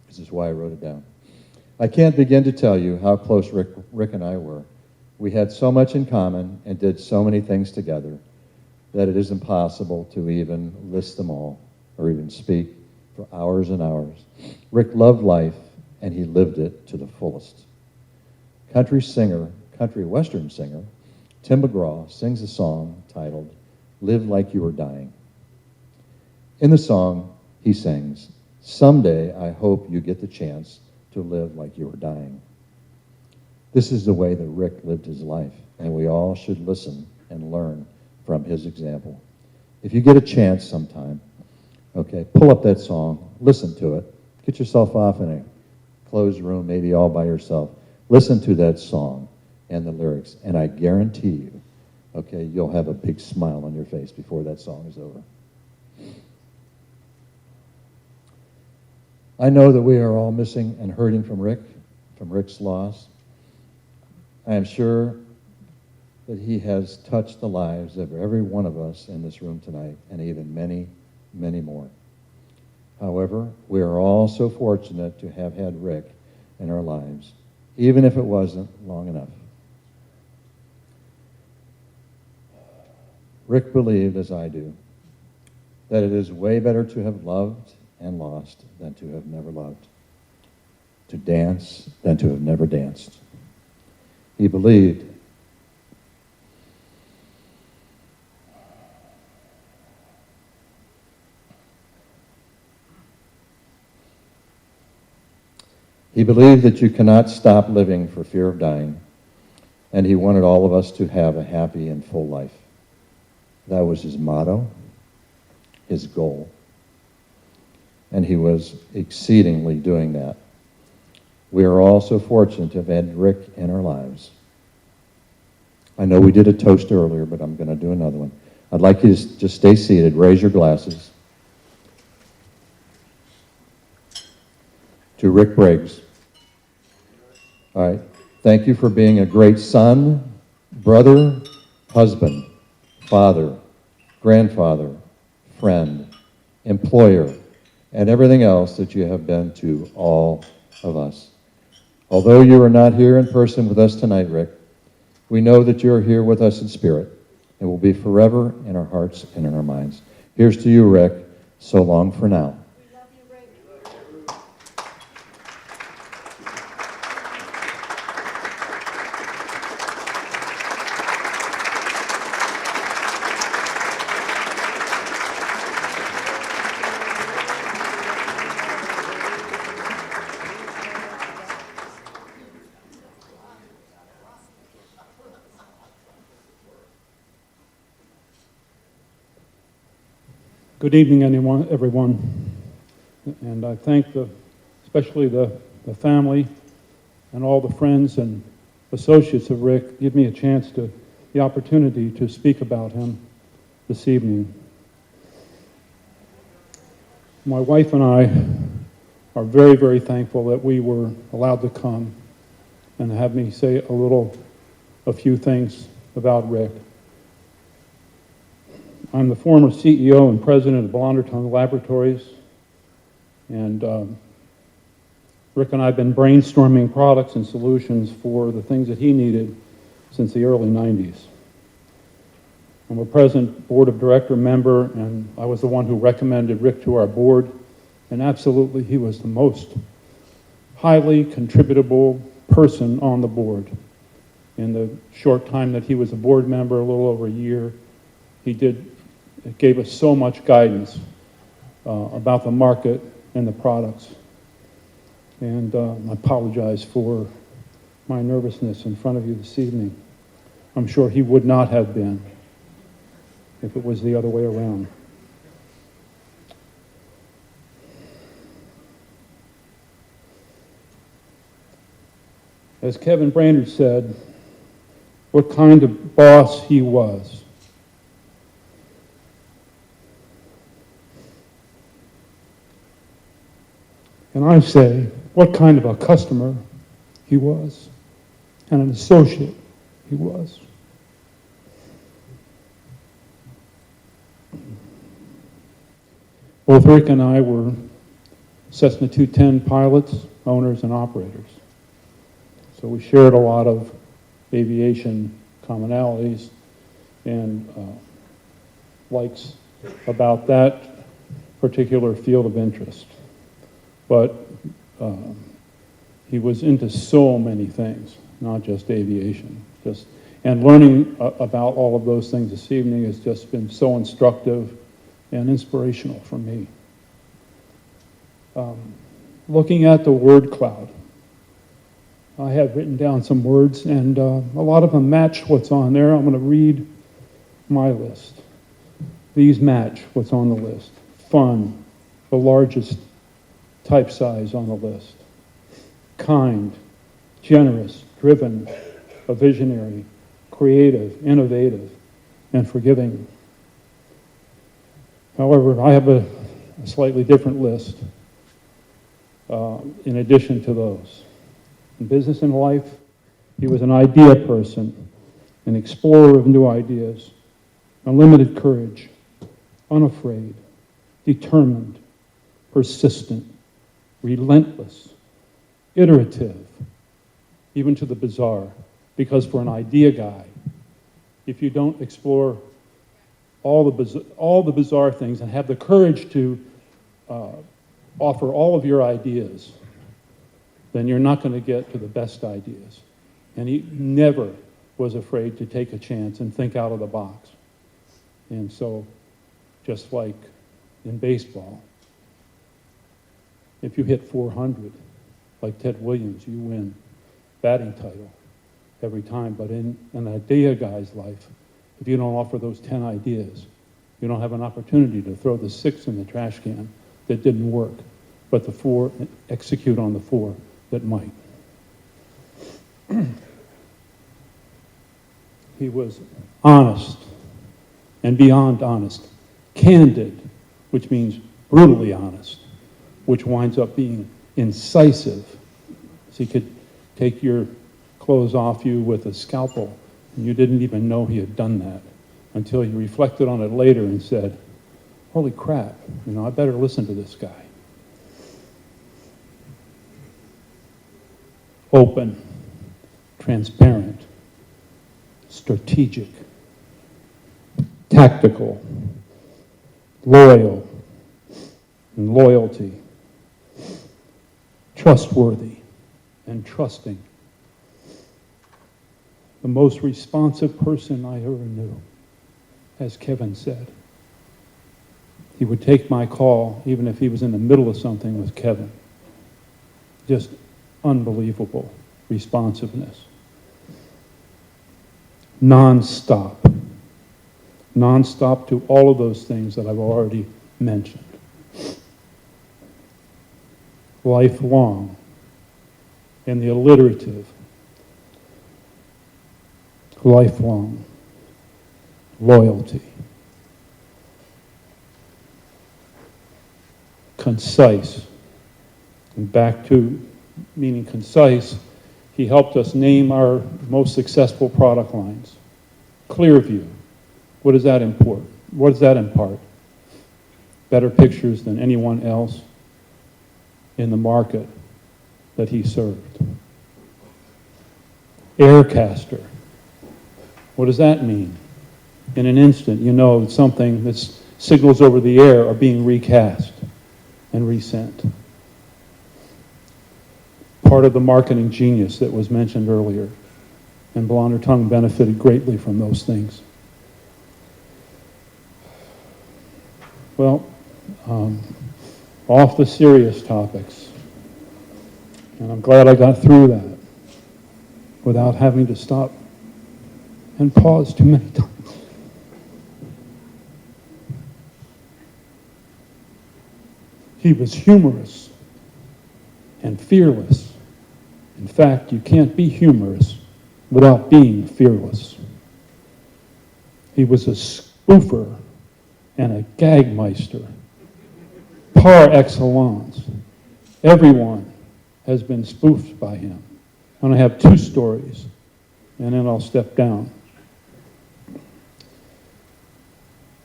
This is why I wrote it down. I can't begin to tell you how close Rick and I were. We had so much in common and did so many things together that it is impossible to even list them all or even speak for hours and hours. Rick loved life, and he lived it to the fullest. Country western singer, Tim McGraw sings a song titled, "Live Like You Were Dying." In the song, he sings, "Someday I hope you get the chance to live like you were dying." This is the way that Rick lived his life, and we all should listen and learn from his example. If you get a chance sometime, okay, pull up that song, listen to it, get yourself off in a closed room, maybe all by yourself. Listen to that song and the lyrics, and I guarantee you, okay, you'll have a big smile on your face before that song is over. I know that we are all missing and hurting from Rick's loss. I am sure that he has touched the lives of every one of us in this room tonight, and even many, many more. However, we are all so fortunate to have had Rick in our lives, even if it wasn't long enough. Rick believed, as I do, that it is way better to have loved and lost than to have never loved, to dance than to have never danced. He believed that you cannot stop living for fear of dying, and he wanted all of us to have a happy and full life. That was his motto, his goal, and he was exceedingly doing that. We are all so fortunate to have had Rick in our lives. I know we did a toast earlier, but I'm going to do another one. I'd like you to just stay seated, raise your glasses. To Rick Briggs. All right. Thank you for being a great son, brother, husband, father, grandfather, friend, employer, and everything else that you have been to all of us. Although you are not here in person with us tonight, Rick, we know that you are here with us in spirit and will be forever in our hearts and in our minds. Here's to you, Rick. So long for now. Good evening, everyone. And I thank especially the family and all the friends and associates of Rick give me the opportunity to speak about him this evening. My wife and I are very, very thankful that we were allowed to come and have me say a few things about Rick. I'm the former CEO and president of Blondertongue Laboratories, and Rick and I have been brainstorming products and solutions for the things that he needed since the early 90s. I'm a present board of director member, and I was the one who recommended Rick to our board, and absolutely he was the most highly contributable person on the board. In the short time that he was a board member, a little over a year, it gave us so much guidance about the market and the products. And I apologize for my nervousness in front of you this evening. I'm sure he would not have been if it was the other way around. As Kevin Brainerd said, what kind of boss he was. And I say, what kind of a customer he was, and an associate he was. Both Rick and I were Cessna 210 pilots, owners, and operators. So we shared a lot of aviation commonalities and likes about that particular field of interest. But he was into so many things, not just aviation. And learning about all of those things this evening has just been so instructive and inspirational for me. Looking at the word cloud, I have written down some words, and a lot of them match what's on there. I'm going to read my list. These match what's on the list. Fun, the largest type size on the list. Kind, generous, driven, a visionary, creative, innovative, and forgiving. However, I have a slightly different list in addition to those. In business and life, he was an idea person, an explorer of new ideas, unlimited courage, unafraid, determined, persistent, relentless, iterative, even to the bizarre. Because for an idea guy, if you don't explore all the bizarre things and have the courage to offer all of your ideas, then you're not going to get to the best ideas. And he never was afraid to take a chance and think out of the box. And so, just like in baseball, if you hit 400, like Ted Williams, you win batting title every time. But in an idea guy's life, if you don't offer those 10 ideas, you don't have an opportunity to throw the 6 in the trash can that didn't work, but the 4, execute on the 4 that might. He was honest and beyond honest, candid, which means brutally honest, which winds up being incisive. So he could take your clothes off you with a scalpel, and you didn't even know he had done that until you reflected on it later and said, holy crap, I better listen to this guy. Open, transparent, strategic, tactical, loyal, and loyalty, trustworthy and trusting. The most responsive person I ever knew, as Kevin said. He would take my call even if he was in the middle of something with Kevin. Just unbelievable responsiveness. Non-stop. Non-stop to all of those things that I've already mentioned. Lifelong. And the alliterative. Lifelong. Loyalty. Concise. And back to meaning concise, he helped us name our most successful product lines. Clearview. What does that import? What does that impart? Better pictures than anyone else in the market that he served. Aircaster. What does that mean? In an instant, you know something that's signals over the air are being recast and resent. Part of the marketing genius that was mentioned earlier. And Blonder Tongue benefited greatly from those things. Well, off the serious topics. And I'm glad I got through that without having to stop and pause too many times. He was humorous and fearless. In fact, you can't be humorous without being fearless. He was a spoofer and a gagmeister, par excellence. Everyone has been spoofed by him. And I have two stories, and then I'll step down.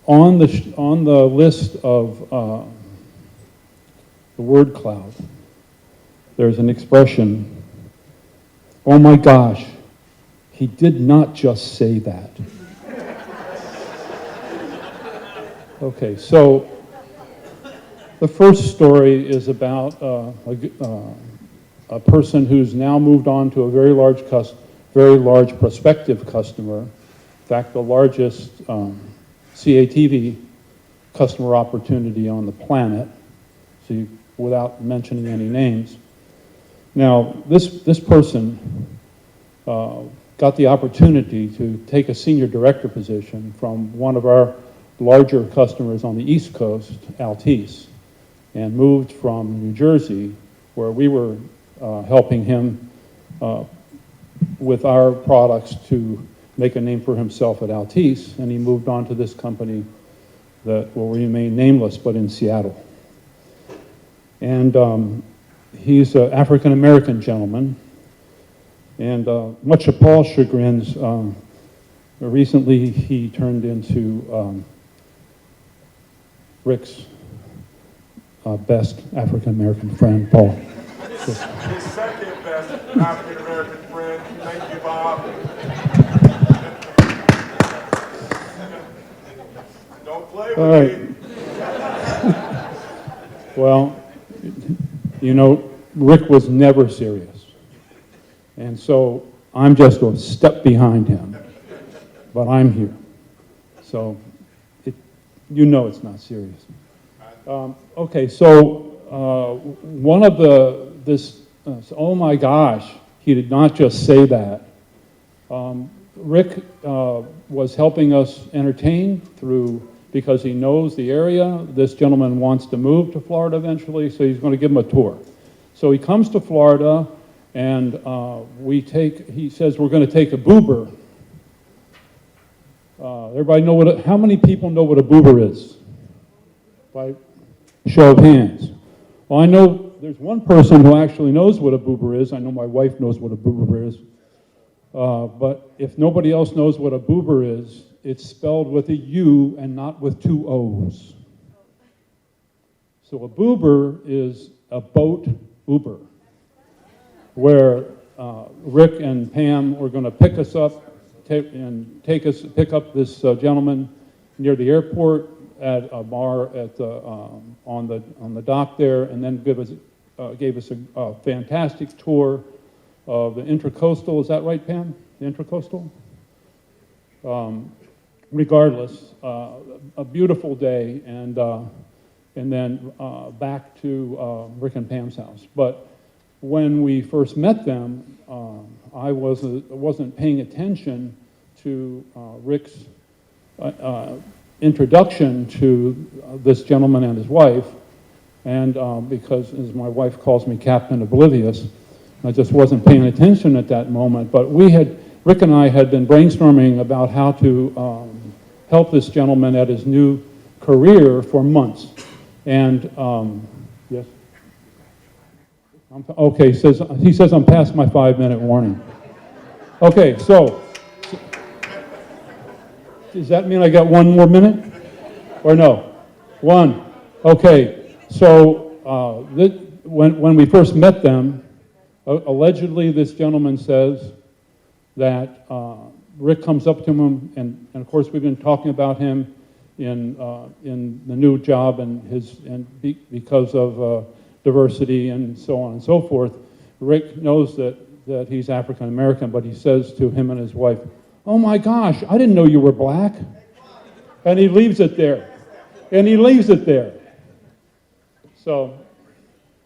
On the list of the word cloud, there's an expression, oh my gosh, he did not just say that. Okay, so the first story is about a person who's now moved on to a very large prospective customer. In fact, the largest CATV customer opportunity on the planet. So without mentioning any names. Now, this person got the opportunity to take a senior director position from one of our larger customers on the East Coast, Altice, and moved from New Jersey, where we were helping him with our products to make a name for himself at Altice, and he moved on to this company that will remain nameless, but in Seattle. And he's an African-American gentleman, and much to Paul's chagrins, recently he turned into Rick's best African-American friend, Paul. His second best African-American friend. Thank you, Bob. Don't play with All right. me. Well, you know, Rick was never serious. And so I'm just a step behind him. But I'm here. So you know it's not serious. Okay, so one of oh my gosh, he did not just say that. Rick was helping us entertain because he knows the area. This gentleman wants to move to Florida eventually, so he's going to give him a tour. So he comes to Florida, and he says, we're going to take a boober Everybody know how many people know what a boober is? By show of hands. Well, I know there's one person who actually knows what a boober is. I know my wife knows what a boober is. But if nobody else knows what a boober is, it's spelled with a U and not with two O's. So a boober is a boat Uber, where Rick and Pam were going to pick us up pick up this gentleman near the airport at a bar at the on the dock there, and then gave us a fantastic tour of the Intracoastal. Is that right, Pam? The Intracoastal. Regardless, a beautiful day, and then back to Rick and Pam's house. But when we first met them, I wasn't paying attention to Rick's introduction to this gentleman and his wife, and because, as my wife calls me, Captain Oblivious, I just wasn't paying attention at that moment. But Rick and I had been brainstorming about how to help this gentleman at his new career for months. And, yes? Okay, he says I'm past my 5-minute warning. Okay, so, does that mean I got 1 more minute? Or no? 1. Okay, so when we first met them, allegedly this gentleman says that Rick comes up to him, and of course we've been talking about him in the new job because of diversity and so on and so forth. Rick knows that he's African American, but he says to him and his wife, "Oh my gosh, I didn't know you were black." And he leaves it there. So,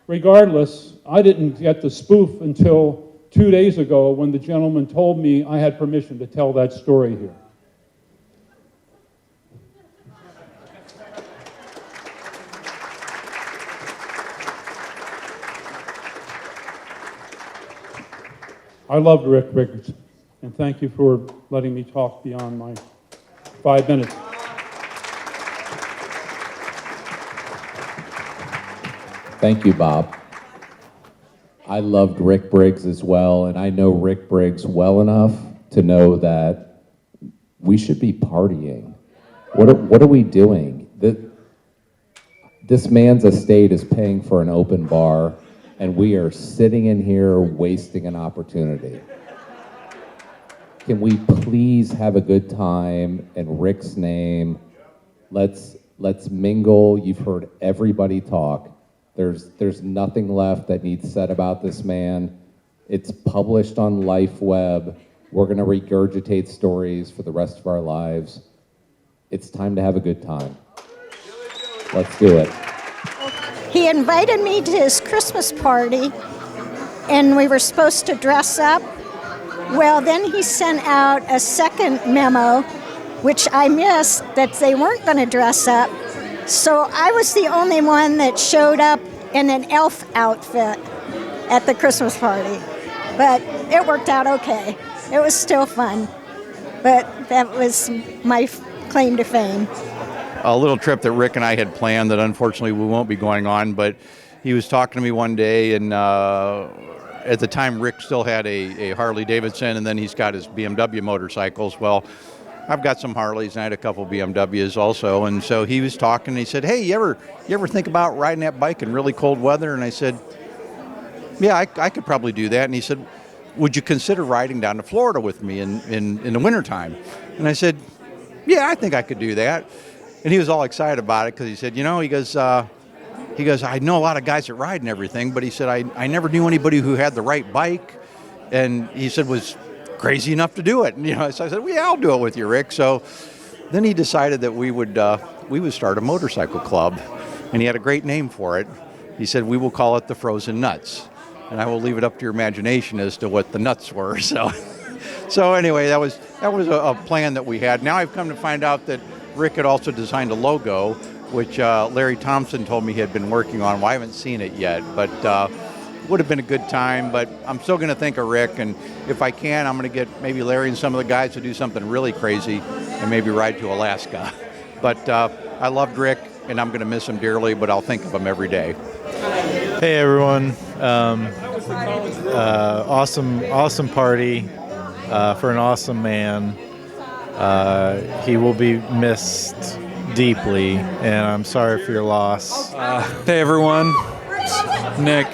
regardless, I didn't get the spoof until 2 days ago when the gentleman told me I had permission to tell that story here. I loved Rick Briggs, and thank you for letting me talk beyond my 5 minutes. Thank you, Bob. I loved Rick Briggs as well, and I know Rick Briggs well enough to know that we should be partying. What are we doing? This man's estate is paying for an open bar, and we are sitting in here wasting an opportunity. Can we please have a good time in Rick's name? Let's mingle. You've heard everybody talk. There's nothing left that needs said about this man. It's published on LifeWeb. We're going to regurgitate stories for the rest of our lives. It's time to have a good time. Let's do it. He invited me to his Christmas party, and we were supposed to dress up. Well, then he sent out a second memo, which I missed, that they weren't going to dress up. So I was the only one that showed up in an elf outfit at the Christmas party. But it worked out okay. It was still fun. But that was my claim to fame. A little trip that Rick and I had planned that unfortunately we won't be going on, but he was talking to me one day, and at the time Rick still had a Harley Davidson, and then he's got his BMW motorcycles. Well, I've got some Harleys, and I had a couple BMWs also, and so he was talking, and he said, "Hey, you ever think about riding that bike in really cold weather?" And I said, "Yeah, I could probably do that." And he said, "Would you consider riding down to Florida with me in the wintertime?" And I said, "Yeah, I think I could do that." And he was all excited about it because he said, he goes, "I know a lot of guys that ride and everything, but he said, I never knew anybody who had the right bike." And he said, was crazy enough to do it. And, so I said, "Well, yeah, I'll do it with you, Rick." So then he decided that we would start a motorcycle club, and he had a great name for it. He said, "We will call it the Frozen Nuts." And I will leave it up to your imagination as to what the nuts were. So anyway, that was a plan that we had. Now I've come to find out that Rick had also designed a logo, which Larry Thompson told me he had been working on. Well, I haven't seen it yet, but would have been a good time, but I'm still going to think of Rick, and if I can, I'm going to get maybe Larry and some of the guys to do something really crazy and maybe ride to Alaska. But I loved Rick, and I'm going to miss him dearly, but I'll think of him every day. Hey everyone, awesome party for an awesome man. He will be missed deeply, and I'm sorry for your loss. Hey everyone, Nick.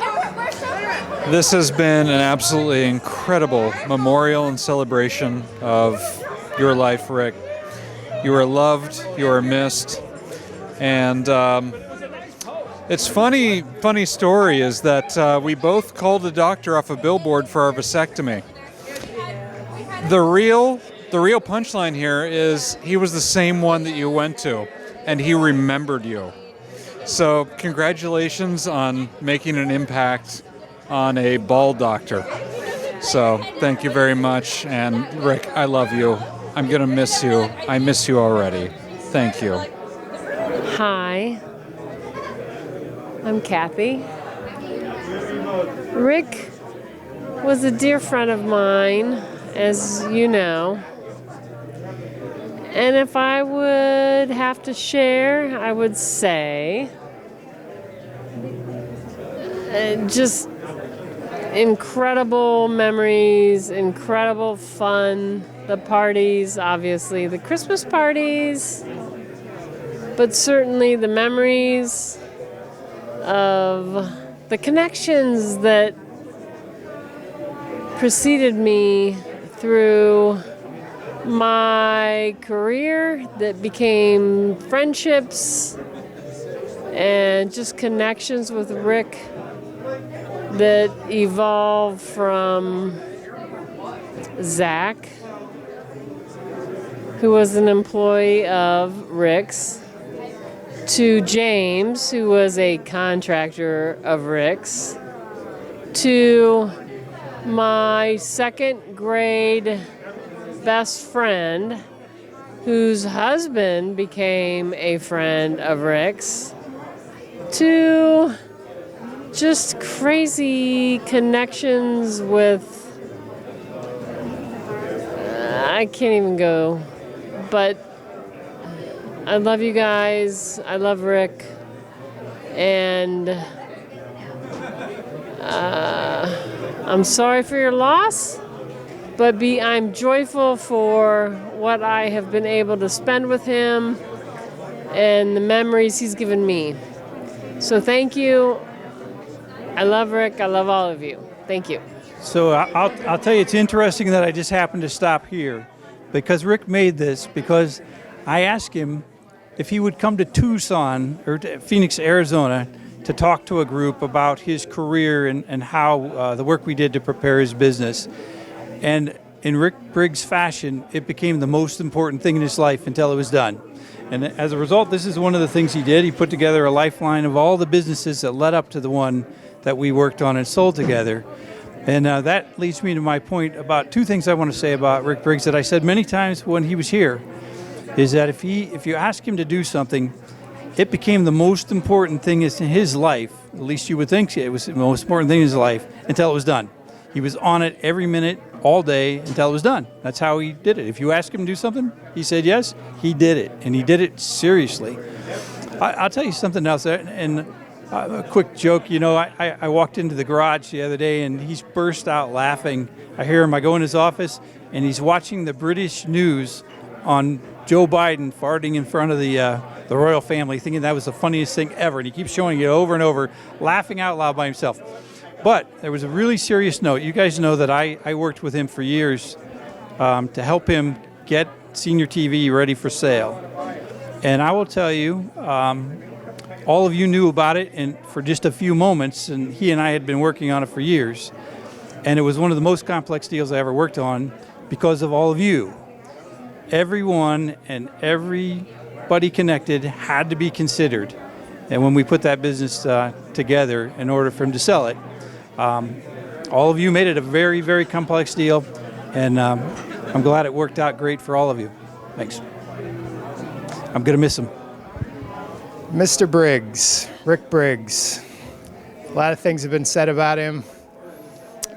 This has been an absolutely incredible memorial and celebration of your life, Rick. You are loved, you are missed, and it's funny story is that we both called the doctor off a billboard for our vasectomy. The real punchline here is he was the same one that you went to, and he remembered you. So congratulations on making an impact on a bald doctor. So thank you very much, and Rick, I love you. I'm gonna miss you. I miss you already. Thank you. Hi, I'm Kathy. Rick was a dear friend of mine, as you know. And if I would have to share, I would say just incredible memories, incredible fun, the parties, obviously, the Christmas parties, but certainly the memories of the connections that preceded me through my career, that became friendships and just connections with Rick that evolved from Zach, who was an employee of Rick's, to James, who was a contractor of Rick's, to my second grade best friend, whose husband became a friend of Rick's, to just crazy connections with, I can't even go, but I love you guys. I love Rick. And I'm sorry for your loss, but I'm joyful for what I have been able to spend with him and the memories he's given me. So thank you. I love Rick. I love all of you. Thank you. So I'll tell you, it's interesting that I just happened to stop here because Rick made this, because I asked him if he would come to Tucson or to Phoenix, Arizona to talk to a group about his career and how the work we did to prepare his business. And in Rick Briggs fashion, it became the most important thing in his life until it was done. And as a result, this is one of the things he did. He put together a lifeline of all the businesses that led up to the one that we worked on and sold together. And that leads me to my point about two things I want to say about Rick Briggs that I said many times when he was here, is that if you ask him to do something, it became the most important thing in his life, at least you would think it was the most important thing in his life, until it was done. He was on it every minute, all day, until it was done. That's how he did it. If you ask him to do something, he said yes, he did it, and he did it seriously. I'll tell you something else, and a quick joke. You know, I walked into the garage the other day, and he's burst out laughing. I hear him, I go in his office, and he's watching the British news on Joe Biden farting in front of the royal family, thinking that was the funniest thing ever, and he keeps showing it over and over, laughing out loud by himself. But there was a really serious note. You guys know that I worked with him for years to help him get Senior TV ready for sale. And I will tell you, all of you knew about it and for just a few moments, and he and I had been working on it for years. And it was one of the most complex deals I ever worked on because of all of you. Everyone and everybody connected had to be considered. And when we put that business together in order for him to sell it, all of you made it a very, very complex deal, and I'm glad it worked out great for all of you. Thanks. I'm going to miss him. Mr. Briggs, Rick Briggs, A lot of things have been said about him.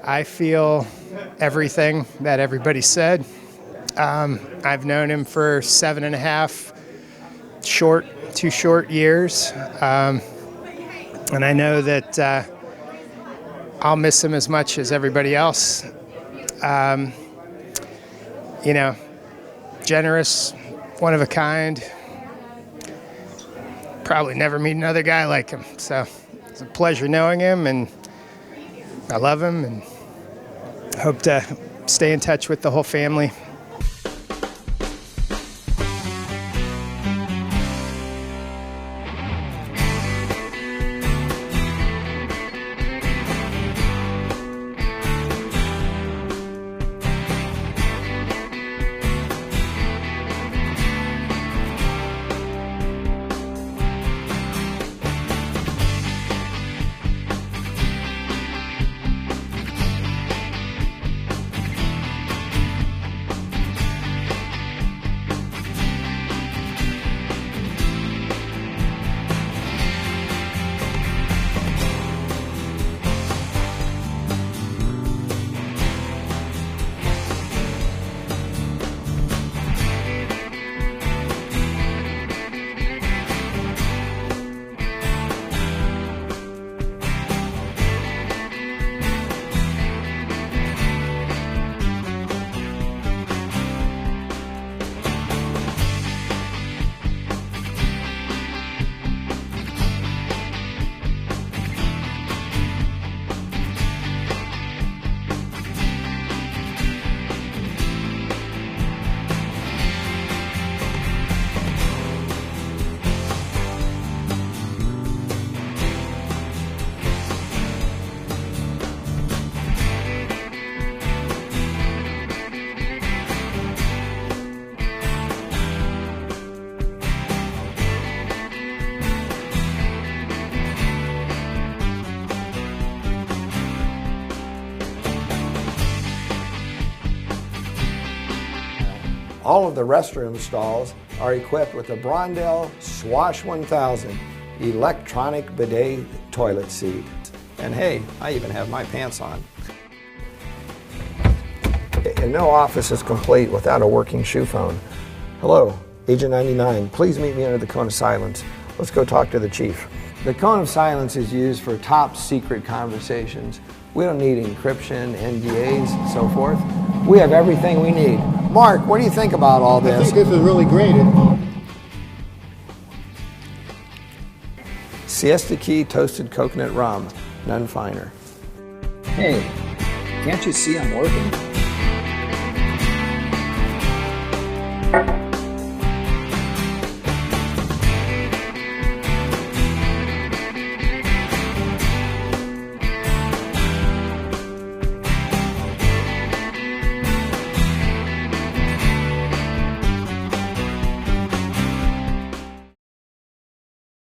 I feel everything that everybody said. I've known him for 7.5 two short years. And I know that I'll miss him as much as everybody else. You know, generous, one of a kind. Probably never meet another guy like him. So it's a pleasure knowing him, and I love him, and hope to stay in touch with the whole family. All of the restroom stalls are equipped with the Brondell Swash 1000 electronic bidet toilet seat. And hey, I even have my pants on. And no office is complete without a working shoe phone. Hello, Agent 99, please meet me under the cone of silence. Let's go talk to the chief. The cone of silence is used for top secret conversations. We don't need encryption, NDAs, and so forth. We have everything we need. Mark, what do you think about all this? I think this is really great. Siesta Key toasted coconut rum, none finer. Hey, can't you see I'm working?